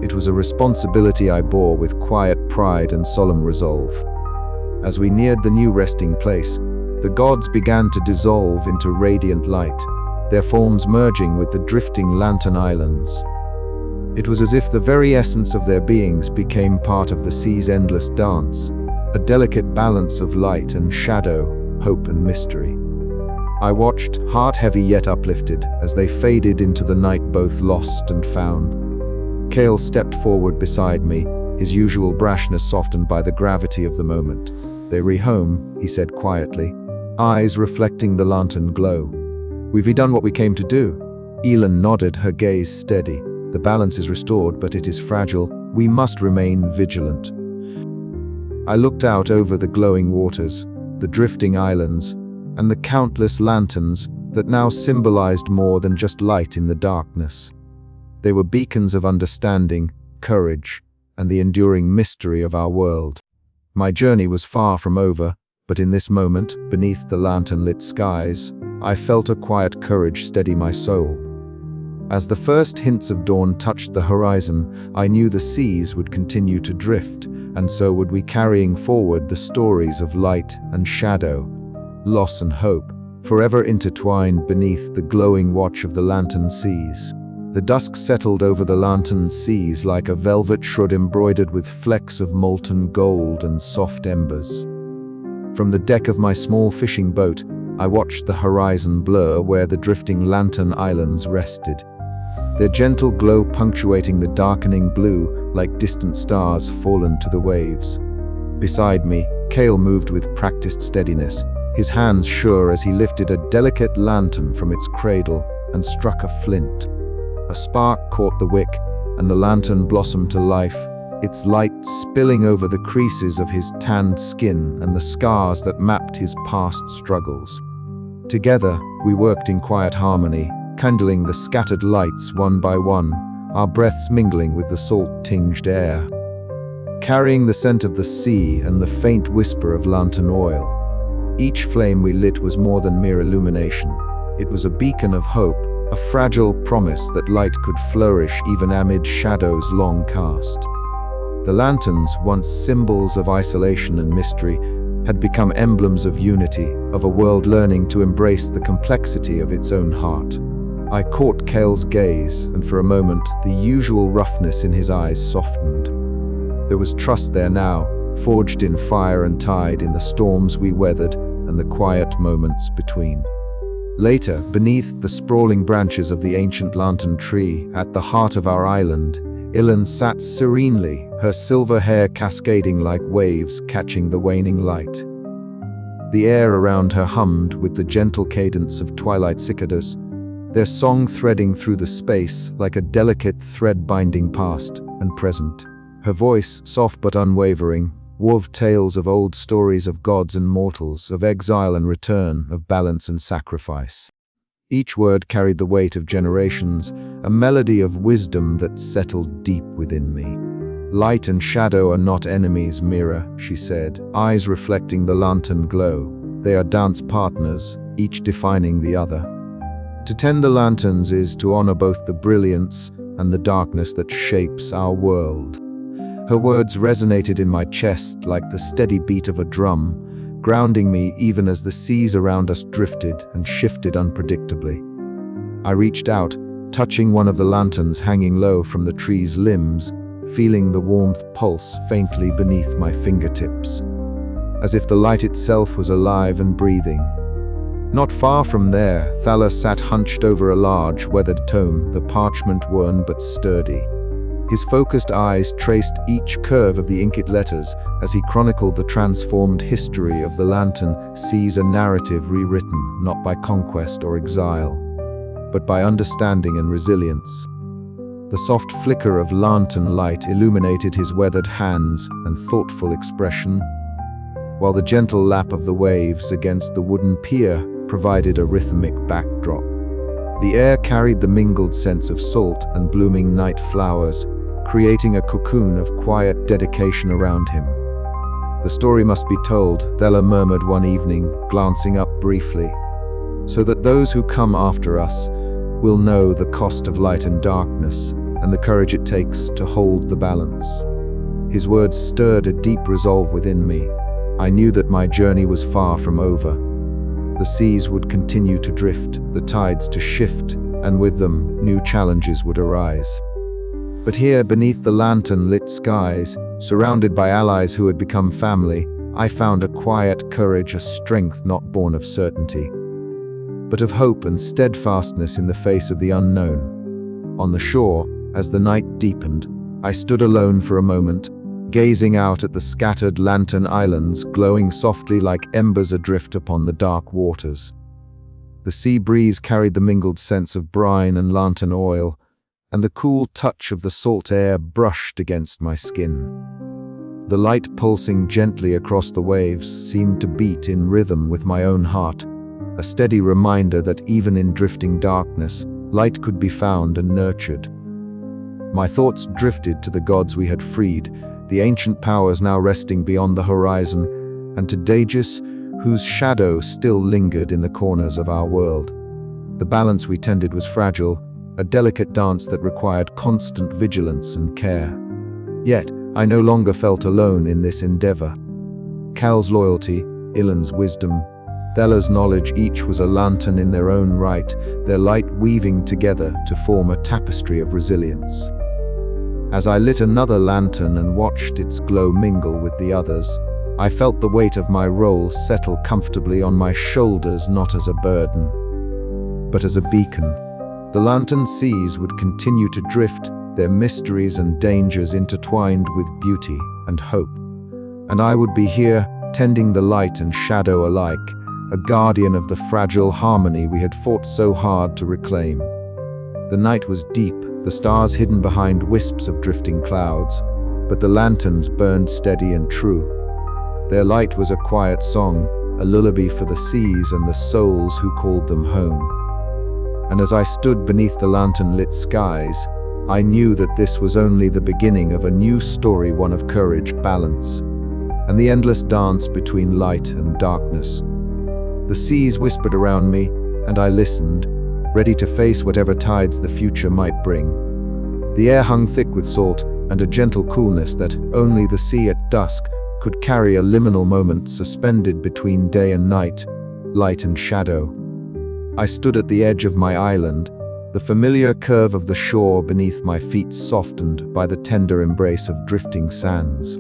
It was a responsibility I bore with quiet pride and solemn resolve. As we neared the new resting place, the gods began to dissolve into radiant light, their forms merging with the drifting lantern islands. It was as if the very essence of their beings became part of the sea's endless dance, a delicate balance of light and shadow, hope and mystery. I watched, heart-heavy yet uplifted, as they faded into the night, both lost and found. Cale stepped forward beside me, his usual brashness softened by the gravity of the moment. "They re-home," he said quietly, eyes reflecting the lantern glow. "We've done what we came to do." Ilan nodded, her gaze steady. "The balance is restored, but it is fragile. We must remain vigilant." I looked out over the glowing waters, the drifting islands, and the countless lanterns that now symbolized more than just light in the darkness. They were beacons of understanding, courage, and the enduring mystery of our world. My journey was far from over, but in this moment, beneath the lantern-lit skies, I felt a quiet courage steady my soul. As the first hints of dawn touched the horizon, I knew the seas would continue to drift, and so would we, carrying forward the stories of light and shadow, loss and hope, forever intertwined beneath the glowing watch of the lantern seas. The dusk settled over the lantern seas like a velvet shroud embroidered with flecks of molten gold and soft embers. From the deck of my small fishing boat, I watched the horizon blur where the drifting lantern islands rested, their gentle glow punctuating the darkening blue like distant stars fallen to the waves. Beside me, Cale moved with practiced steadiness, his hands sure as he lifted a delicate lantern from its cradle and struck a flint. A spark caught the wick, and the lantern blossomed to life, its light spilling over the creases of his tanned skin and the scars that mapped his past struggles. Together, we worked in quiet harmony, kindling the scattered lights one by one, our breaths mingling with the salt-tinged air, carrying the scent of the sea and the faint whisper of lantern oil. Each flame we lit was more than mere illumination. It was a beacon of hope, a fragile promise that light could flourish even amid shadows long cast. The lanterns, once symbols of isolation and mystery, had become emblems of unity, of a world learning to embrace the complexity of its own heart. I caught Cale's gaze, and for a moment, the usual roughness in his eyes softened. There was trust there now, forged in fire and tide in the storms we weathered and the quiet moments between. Later, beneath the sprawling branches of the ancient lantern tree at the heart of our island, Ilan sat serenely, her silver hair cascading like waves catching the waning light. The air around her hummed with the gentle cadence of twilight cicadas, their song threading through the space like a delicate thread binding past and present. Her voice, soft but unwavering, wove tales of old stories of gods and mortals, of exile and return, of balance and sacrifice. Each word carried the weight of generations, a melody of wisdom that settled deep within me. "Light and shadow are not enemies, Mira," she said, eyes reflecting the lantern glow. "They are dance partners, each defining the other. To tend the lanterns is to honor both the brilliance and the darkness that shapes our world." Her words resonated in my chest like the steady beat of a drum, grounding me even as the seas around us drifted and shifted unpredictably. I reached out, touching one of the lanterns hanging low from the tree's limbs, feeling the warmth pulse faintly beneath my fingertips, as if the light itself was alive and breathing. Not far from there, Thala sat hunched over a large, weathered tome, the parchment worn but sturdy. His focused eyes traced each curve of the inked letters as he chronicled the transformed history of the lantern, sees a narrative rewritten not by conquest or exile, but by understanding and resilience. The soft flicker of lantern light illuminated his weathered hands and thoughtful expression, while the gentle lap of the waves against the wooden pier provided a rhythmic backdrop. The air carried the mingled scents of salt and blooming night flowers, creating a cocoon of quiet dedication around him. "The story must be told," Thela murmured one evening, glancing up briefly, "so that those who come after us will know the cost of light and darkness, and the courage it takes to hold the balance." His words stirred a deep resolve within me. I knew that my journey was far from over. The seas would continue to drift, the tides to shift, and with them, new challenges would arise. But here, beneath the lantern-lit skies, surrounded by allies who had become family, I found a quiet courage, a strength not born of certainty, but of hope and steadfastness in the face of the unknown. On the shore, as the night deepened, I stood alone for a moment, gazing out at the scattered lantern islands glowing softly like embers adrift upon the dark waters. The sea breeze carried the mingled scents of brine and lantern oil, and the cool touch of the salt air brushed against my skin. The light pulsing gently across the waves seemed to beat in rhythm with my own heart, a steady reminder that even in drifting darkness, light could be found and nurtured. My thoughts drifted to the gods we had freed, the ancient powers now resting beyond the horizon, and to Daegis, whose shadow still lingered in the corners of our world. The balance we tended was fragile, a delicate dance that required constant vigilance and care. Yet, I no longer felt alone in this endeavor. Cal's loyalty, Ilan's wisdom, Thela's knowledge, each was a lantern in their own right, their light weaving together to form a tapestry of resilience. As I lit another lantern and watched its glow mingle with the others, I felt the weight of my role settle comfortably on my shoulders, not as a burden, but as a beacon. The lantern seas would continue to drift, their mysteries and dangers intertwined with beauty and hope. And I would be here, tending the light and shadow alike, a guardian of the fragile harmony we had fought so hard to reclaim. The night was deep, the stars hidden behind wisps of drifting clouds, but the lanterns burned steady and true. Their light was a quiet song, a lullaby for the seas and the souls who called them home. And as I stood beneath the lantern-lit skies, I knew that this was only the beginning of a new story, one of courage, balance, and the endless dance between light and darkness. The seas whispered around me, and I listened, ready to face whatever tides the future might bring. The air hung thick with salt and a gentle coolness that only the sea at dusk could carry, a liminal moment suspended between day and night, light and shadow. I stood at the edge of my island, the familiar curve of the shore beneath my feet softened by the tender embrace of drifting sands.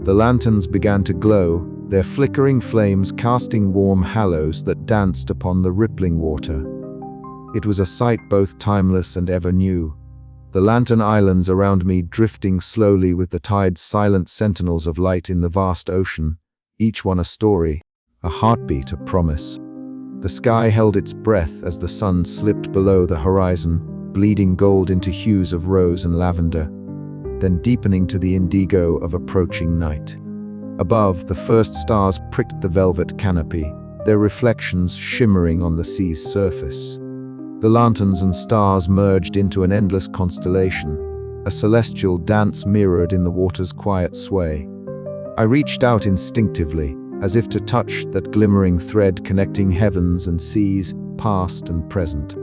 The lanterns began to glow, their flickering flames casting warm halos that danced upon the rippling water. It was a sight both timeless and ever new. The lantern islands around me drifting slowly with the tide's silent sentinels of light in the vast ocean, each one a story, a heartbeat, a promise. The sky held its breath as the sun slipped below the horizon, bleeding gold into hues of rose and lavender, then deepening to the indigo of approaching night. Above, the first stars pricked the velvet canopy, their reflections shimmering on the sea's surface. The lanterns and stars merged into an endless constellation, a celestial dance mirrored in the water's quiet sway. I reached out instinctively, as if to touch that glimmering thread connecting heavens and seas, past and present.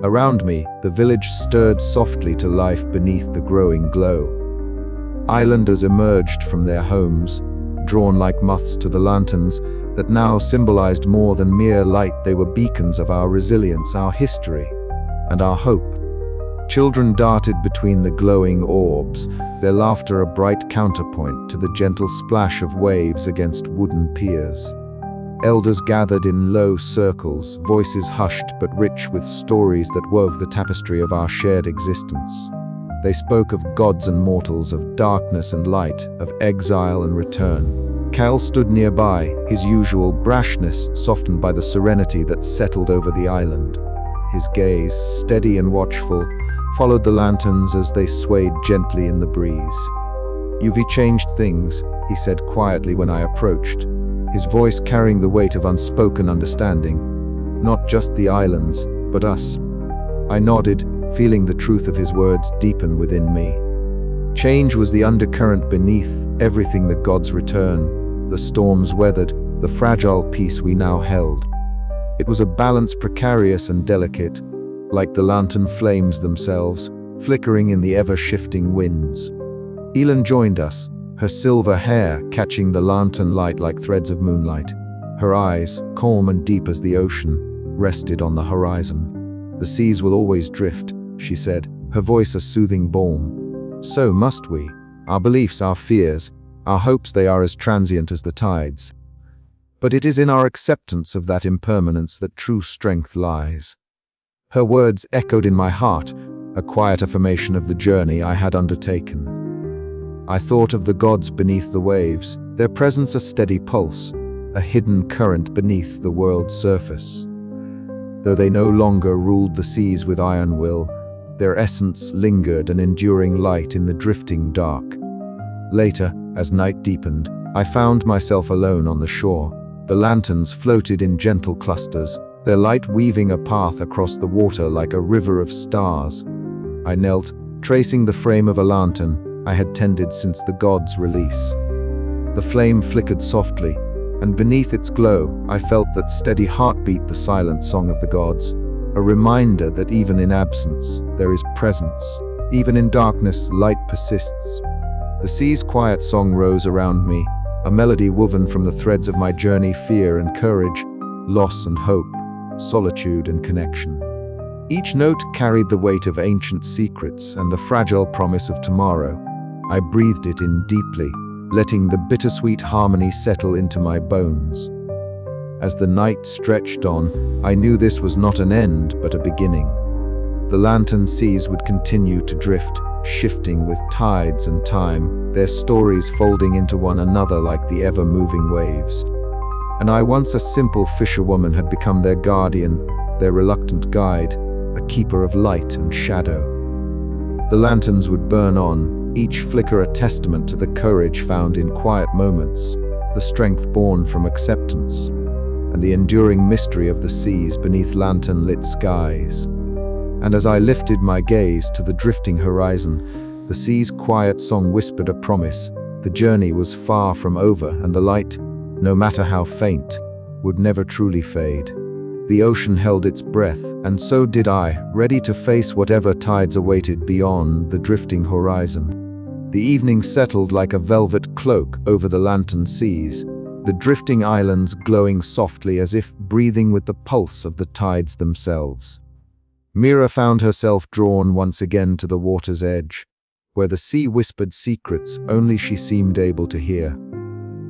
Around me, the village stirred softly to life beneath the growing glow. Islanders emerged from their homes, drawn like moths to the lanterns that now symbolized more than mere light. They were beacons of our resilience, our history, and our hope. Children darted between the glowing orbs, their laughter a bright counterpoint to the gentle splash of waves against wooden piers. Elders gathered in low circles, voices hushed but rich with stories that wove the tapestry of our shared existence. They spoke of gods and mortals, of darkness and light, of exile and return. Cal stood nearby, his usual brashness softened by the serenity that settled over the island. His gaze, steady and watchful, followed the lanterns as they swayed gently in the breeze. "You've changed things," he said quietly when I approached, his voice carrying the weight of unspoken understanding. "Not just the islands, but us." I nodded, feeling the truth of his words deepen within me. Change was the undercurrent beneath everything: the gods' return, the storms weathered, the fragile peace we now held. It was a balance precarious and delicate, like the lantern flames themselves, flickering in the ever-shifting winds. Elin joined us, her silver hair catching the lantern light like threads of moonlight. Her eyes, calm and deep as the ocean, rested on the horizon. "The seas will always drift," she said, her voice a soothing balm. "So must we. Our beliefs, our fears, our hopes, they are as transient as the tides. But it is in our acceptance of that impermanence that true strength lies." Her words echoed in my heart, a quiet affirmation of the journey I had undertaken. I thought of the gods beneath the waves, their presence a steady pulse, a hidden current beneath the world's surface. Though they no longer ruled the seas with iron will, their essence lingered, an enduring light in the drifting dark. Later, as night deepened, I found myself alone on the shore. The lanterns floated in gentle clusters, their light weaving a path across the water like a river of stars. I knelt, tracing the frame of a lantern I had tended since the gods' release. The flame flickered softly, and beneath its glow, I felt that steady heartbeat, the silent song of the gods, a reminder that even in absence, there is presence. Even in darkness, light persists. The sea's quiet song rose around me, a melody woven from the threads of my journey: fear and courage, loss and hope, solitude and connection. Each note carried the weight of ancient secrets and the fragile promise of tomorrow. I breathed it in deeply, letting the bittersweet harmony settle into my bones. As the night stretched on, I knew this was not an end, but a beginning. The lantern seas would continue to drift, shifting with tides and time, their stories folding into one another like the ever-moving waves. And I, once a simple fisherwoman, had become their guardian, their reluctant guide, a keeper of light and shadow. The lanterns would burn on, each flicker a testament to the courage found in quiet moments, the strength born from acceptance, and the enduring mystery of the seas beneath lantern-lit skies. And as I lifted my gaze to the drifting horizon, the sea's quiet song whispered a promise. The journey was far from over, and the light, no matter how faint, would never truly fade. The ocean held its breath, and so did I, ready to face whatever tides awaited beyond the drifting horizon. The evening settled like a velvet cloak over the lantern seas, the drifting islands glowing softly as if breathing with the pulse of the tides themselves. Mira found herself drawn once again to the water's edge. where the sea whispered secrets only she seemed able to hear.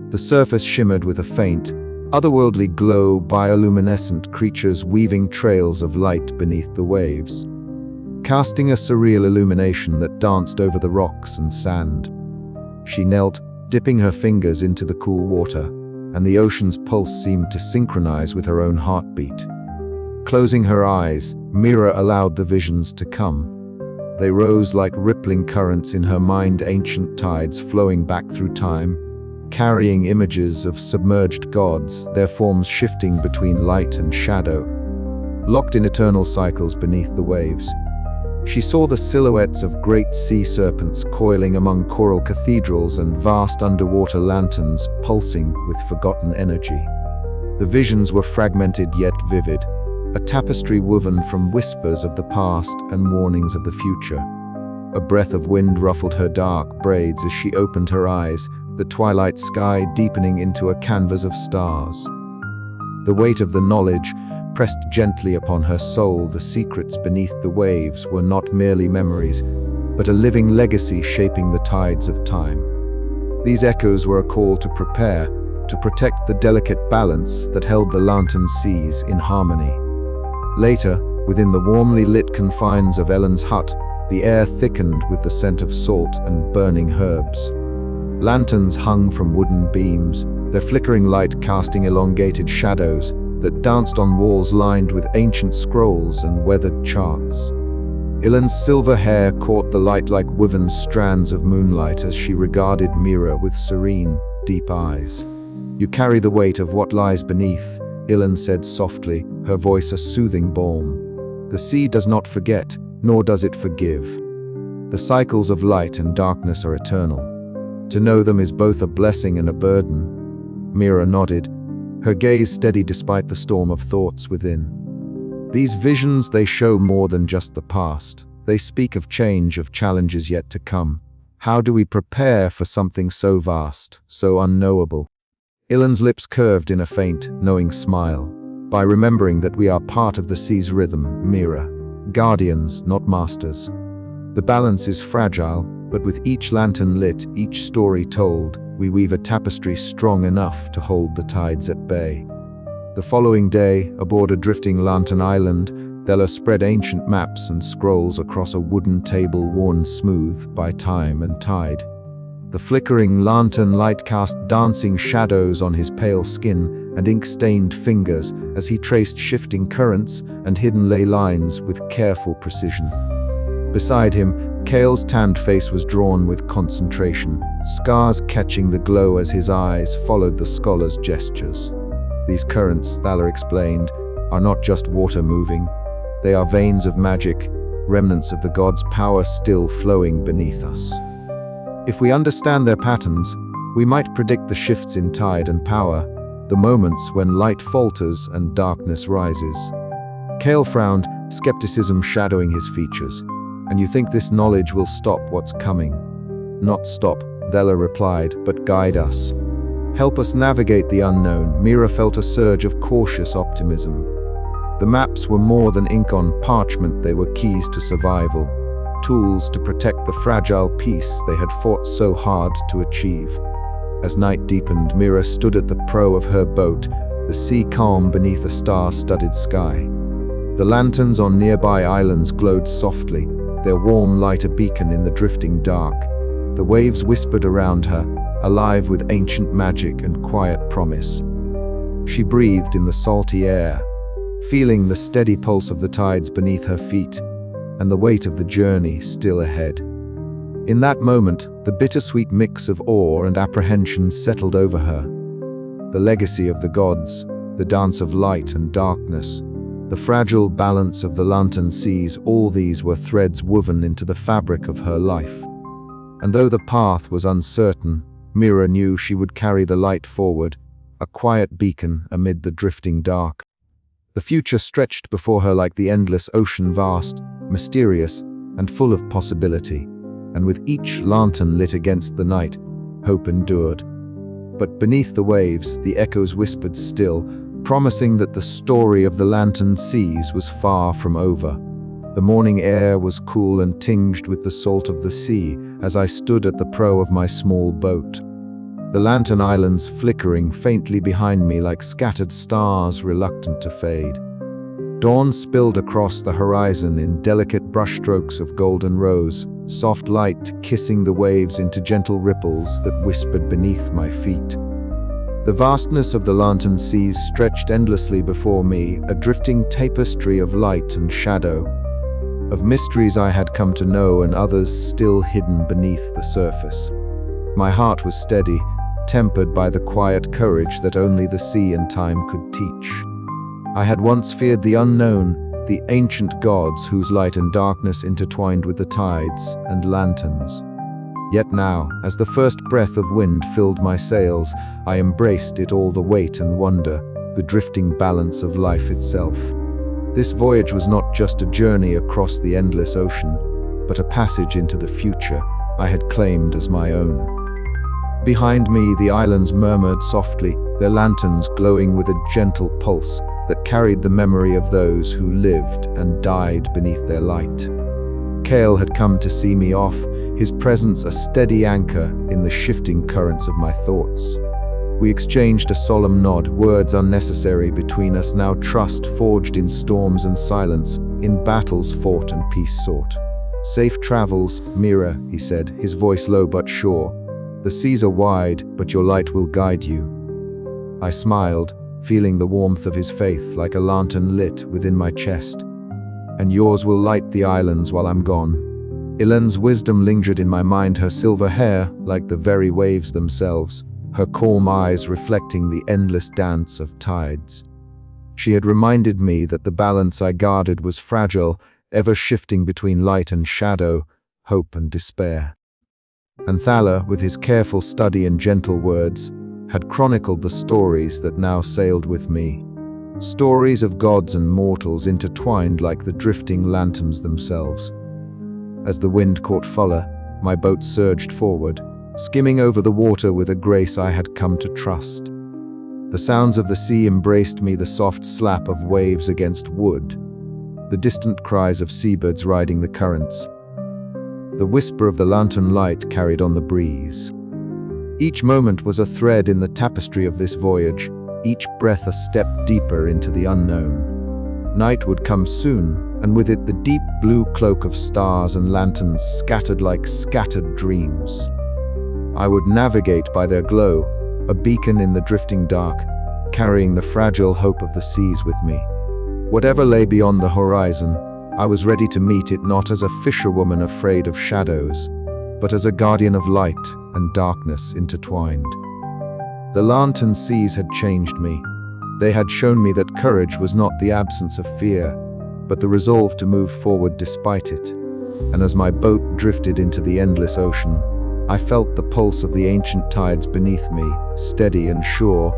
The surface shimmered with a faint, otherworldly glow, bioluminescent creatures weaving trails of light beneath the waves, casting a surreal illumination that danced over the rocks and sand. She knelt, dipping her fingers into the cool water, and the ocean's pulse seemed to synchronize with her own heartbeat. Closing her eyes, Mira allowed the visions to come. They rose like rippling currents in her mind, ancient tides flowing back through time, carrying images of submerged gods, their forms shifting between light and shadow, locked in eternal cycles beneath the waves. She saw the silhouettes of great sea serpents coiling among coral cathedrals and vast underwater lanterns pulsing with forgotten energy. The visions were fragmented yet vivid, a tapestry woven from whispers of the past and warnings of the future. A breath of wind ruffled her dark braids as she opened her eyes, the twilight sky deepening into a canvas of stars. The weight of the knowledge pressed gently upon her soul. The secrets beneath the waves were not merely memories, but a living legacy shaping the tides of time. These echoes were a call to prepare, to protect the delicate balance that held the lantern seas in harmony. Later, within the warmly lit confines of Ellen's hut, the air thickened with the scent of salt and burning herbs. Lanterns hung from wooden beams, their flickering light casting elongated shadows that danced on walls lined with ancient scrolls and weathered charts. Ellen's silver hair caught the light like woven strands of moonlight as she regarded Mira with serene, deep eyes. "You carry the weight of what lies beneath," Ellen said softly, her voice a soothing balm. "The sea does not forget, nor does it forgive. The cycles of light and darkness are eternal. To know them is both a blessing and a burden." Mira nodded, her gaze steady despite the storm of thoughts within. These visions, they show more than just the past. They speak of change, of challenges yet to come. How do we prepare for something so vast, so unknowable? Ellen's lips curved in a faint, knowing smile. By remembering that we are part of the sea's rhythm, Mira, guardians, not masters. The balance is fragile, but with each lantern lit, each story told, we weave a tapestry strong enough to hold the tides at bay. The following day, aboard a drifting lantern island, Della spread ancient maps and scrolls across a wooden table worn smooth by time and tide. The flickering lantern light cast dancing shadows on his pale skin and ink-stained fingers as he traced shifting currents and hidden ley lines with careful precision. Beside him, Cale's tanned face was drawn with concentration, scars catching the glow as his eyes followed the scholar's gestures. "These currents," Thaler explained, "are not just water moving. They are veins of magic, remnants of the gods' power still flowing beneath us. If we understand their patterns, we might predict the shifts in tide and power, the moments when light falters and darkness rises." Cale frowned, skepticism shadowing his features. "And you think this knowledge will stop what's coming?" "Not stop," Della replied, "but guide us. Help us navigate the unknown." Mira felt a surge of cautious optimism. The maps were more than ink on parchment, they were keys to survival, tools to protect the fragile peace they had fought so hard to achieve. As night deepened, Mira stood at the prow of her boat, the sea calm beneath a star-studded sky. The lanterns on nearby islands glowed softly, their warm light a beacon in the drifting dark. The waves whispered around her, alive with ancient magic and quiet promise. She breathed in the salty air, feeling the steady pulse of the tides beneath her feet, and the weight of the journey still ahead. In that moment, the bittersweet mix of awe and apprehension settled over her. The legacy of the gods, the dance of light and darkness, the fragile balance of the lantern seas, all these were threads woven into the fabric of her life. And though the path was uncertain, Mira knew she would carry the light forward, a quiet beacon amid the drifting dark. The future stretched before her like the endless ocean, vast, mysterious, and full of possibility. And with each lantern lit against the night, hope endured. But beneath the waves, the echoes whispered still, promising that the story of the lantern seas was far from over. The morning air was cool and tinged with the salt of the sea, as I stood at the prow of my small boat. The lantern islands flickering faintly behind me like scattered stars reluctant to fade. Dawn spilled across the horizon in delicate brushstrokes of golden rose, soft light kissing the waves into gentle ripples that whispered beneath my feet. The vastness of the lantern seas stretched endlessly before me, a drifting tapestry of light and shadow, of mysteries I had come to know and others still hidden beneath the surface. My heart was steady, tempered by the quiet courage that only the sea and time could teach. I had once feared the unknown, the ancient gods whose light and darkness intertwined with the tides and lanterns. Yet now, as the first breath of wind filled my sails, I embraced it all, the weight and wonder, the drifting balance of life itself. This voyage was not just a journey across the endless ocean, but a passage into the future I had claimed as my own. Behind me, the islands murmured softly, their lanterns glowing with a gentle pulse that carried the memory of those who lived and died beneath their light. Kale had come to see me off, his presence a steady anchor in the shifting currents of my thoughts. We exchanged a solemn nod, words unnecessary between us, now trust forged in storms and silence, in battles fought and peace sought. "Safe travels, Mira," he said, his voice low but sure. "The seas are wide, but your light will guide you." I smiled, feeling the warmth of his faith like a lantern lit within my chest. "And yours will light the islands while I'm gone." Ilen's wisdom lingered in my mind, her silver hair like the very waves themselves, her calm eyes reflecting the endless dance of tides. She had reminded me that the balance I guarded was fragile, ever shifting between light and shadow, hope and despair. And Thala, with his careful study and gentle words, had chronicled the stories that now sailed with me. Stories of gods and mortals intertwined like the drifting lanterns themselves. As the wind caught fuller, my boat surged forward, skimming over the water with a grace I had come to trust. The sounds of the sea embraced me, the soft slap of waves against wood, the distant cries of seabirds riding the currents. The whisper of the lantern light carried on the breeze. Each moment was a thread in the tapestry of this voyage, each breath a step deeper into the unknown. Night would come soon, and with it the deep blue cloak of stars and lanterns scattered like scattered dreams. I would navigate by their glow, a beacon in the drifting dark, carrying the fragile hope of the seas with me. Whatever lay beyond the horizon, I was ready to meet it, not as a fisherwoman afraid of shadows, but as a guardian of light and darkness intertwined. The lantern seas had changed me. They had shown me that courage was not the absence of fear, but the resolve to move forward despite it. And as my boat drifted into the endless ocean, I felt the pulse of the ancient tides beneath me, steady and sure,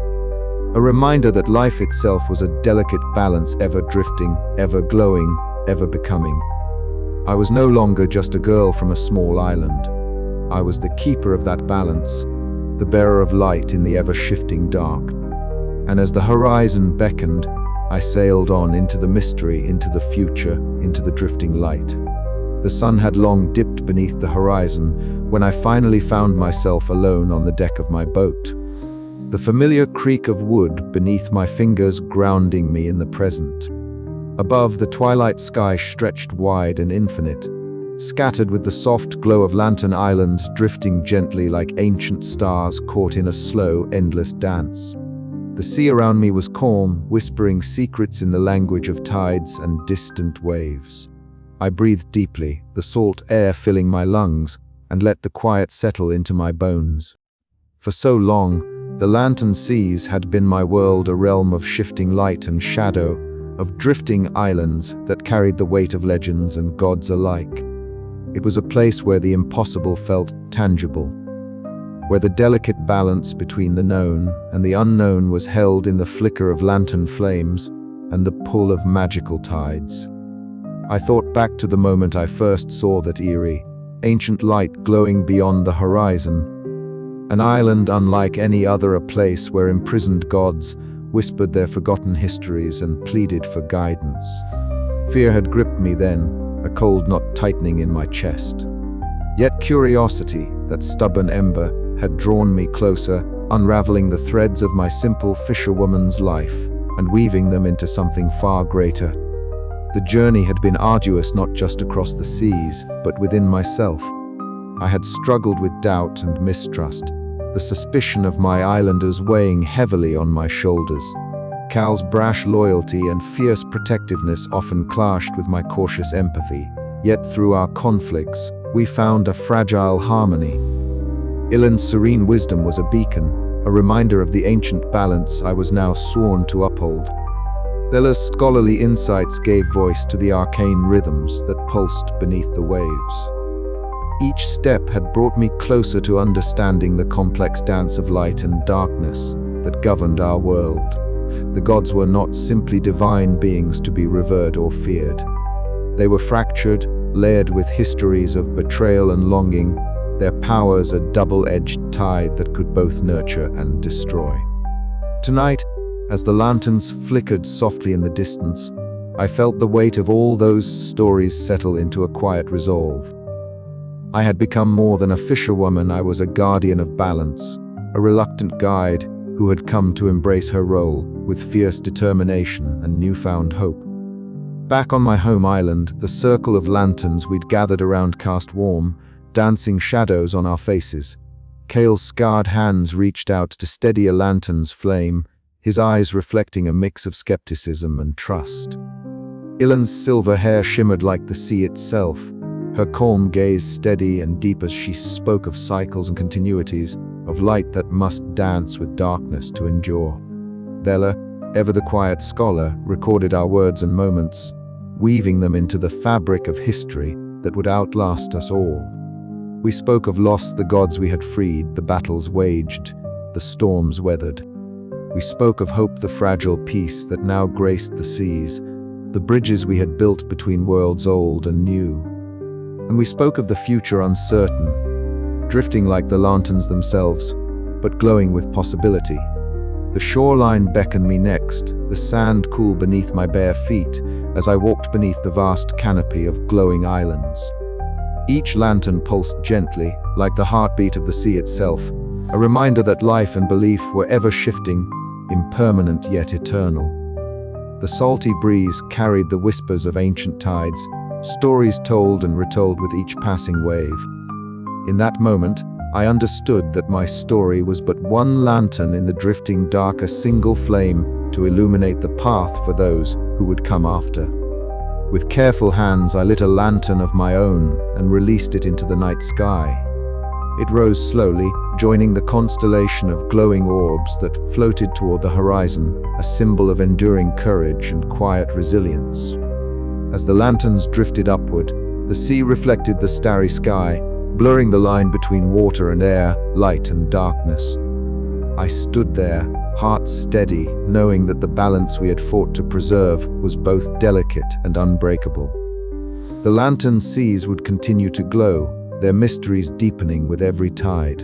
a reminder that life itself was a delicate balance, ever drifting, ever glowing, ever becoming. I was no longer just a girl from a small island. I was the keeper of that balance, the bearer of light in the ever-shifting dark. And as the horizon beckoned, I sailed on into the mystery, into the future, into the drifting light. The sun had long dipped beneath the horizon when I finally found myself alone on the deck of my boat. The familiar creak of wood beneath my fingers grounding me in the present. Above, the twilight sky stretched wide and infinite, scattered with the soft glow of lantern islands drifting gently like ancient stars caught in a slow, endless dance. The sea around me was calm, whispering secrets in the language of tides and distant waves. I breathed deeply, the salt air filling my lungs, and let the quiet settle into my bones. For so long, the lantern seas had been my world, a realm of shifting light and shadow, of drifting islands that carried the weight of legends and gods alike. It was a place where the impossible felt tangible, where the delicate balance between the known and the unknown was held in the flicker of lantern flames and the pull of magical tides. I thought back to the moment I first saw that eerie, ancient light glowing beyond the horizon, an island unlike any other, a place where imprisoned gods whispered their forgotten histories and pleaded for guidance. Fear had gripped me then, a cold knot tightening in my chest. Yet curiosity, that stubborn ember, had drawn me closer, unraveling the threads of my simple fisherwoman's life and weaving them into something far greater. The journey had been arduous not just across the seas, but within myself. I had struggled with doubt and mistrust, the suspicion of my islanders weighing heavily on my shoulders. Cal's brash loyalty and fierce protectiveness often clashed with my cautious empathy, yet through our conflicts, we found a fragile harmony. Ilan's serene wisdom was a beacon, a reminder of the ancient balance I was now sworn to uphold. Thela's scholarly insights gave voice to the arcane rhythms that pulsed beneath the waves. Each step had brought me closer to understanding the complex dance of light and darkness that governed our world. The gods were not simply divine beings to be revered or feared. They were fractured, layered with histories of betrayal and longing, their powers a double-edged tide that could both nurture and destroy. Tonight, as the lanterns flickered softly in the distance, I felt the weight of all those stories settle into a quiet resolve. I had become more than a fisherwoman. I was a guardian of balance, a reluctant guide who had come to embrace her role with fierce determination and newfound hope. Back on my home island, the circle of lanterns we'd gathered around cast warm, dancing shadows on our faces. Cale's scarred hands reached out to steady a lantern's flame, his eyes reflecting a mix of skepticism and trust. Ilan's silver hair shimmered like the sea itself, her calm gaze steady and deep as she spoke of cycles and continuities, of light that must dance with darkness to endure. Thela, ever the quiet scholar, recorded our words and moments, weaving them into the fabric of history that would outlast us all. We spoke of loss, the gods we had freed, the battles waged, the storms weathered. We spoke of hope, the fragile peace that now graced the seas, the bridges we had built between worlds old and new. And we spoke of the future uncertain, drifting like the lanterns themselves, but glowing with possibility. The shoreline beckoned me next, the sand cool beneath my bare feet, as I walked beneath the vast canopy of glowing islands. Each lantern pulsed gently, like the heartbeat of the sea itself, a reminder that life and belief were ever shifting, impermanent yet eternal. The salty breeze carried the whispers of ancient tides, stories told and retold with each passing wave. In that moment, I understood that my story was but one lantern in the drifting dark, a single flame to illuminate the path for those who would come after. With careful hands, I lit a lantern of my own and released it into the night sky. It rose slowly, joining the constellation of glowing orbs that floated toward the horizon, a symbol of enduring courage and quiet resilience. As the lanterns drifted upward, the sea reflected the starry sky, blurring the line between water and air, light and darkness. I stood there, heart steady, knowing that the balance we had fought to preserve was both delicate and unbreakable. The lantern seas would continue to glow, their mysteries deepening with every tide.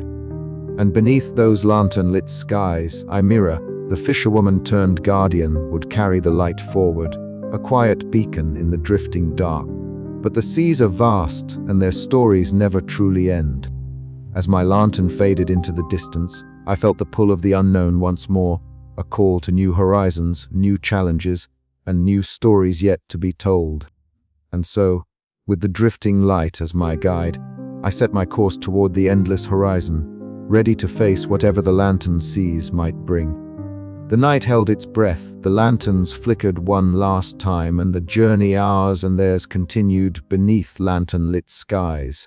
And beneath those lantern-lit skies, Mira, the fisherwoman turned guardian, would carry the light forward, a quiet beacon in the drifting dark. But the seas are vast, and their stories never truly end. As my lantern faded into the distance, I felt the pull of the unknown once more, a call to new horizons, new challenges, and new stories yet to be told. And so, with the drifting light as my guide, I set my course toward the endless horizon, ready to face whatever the lantern seas might bring. The night held its breath, the lanterns flickered one last time, and the journey, ours and theirs, continued beneath lantern-lit skies.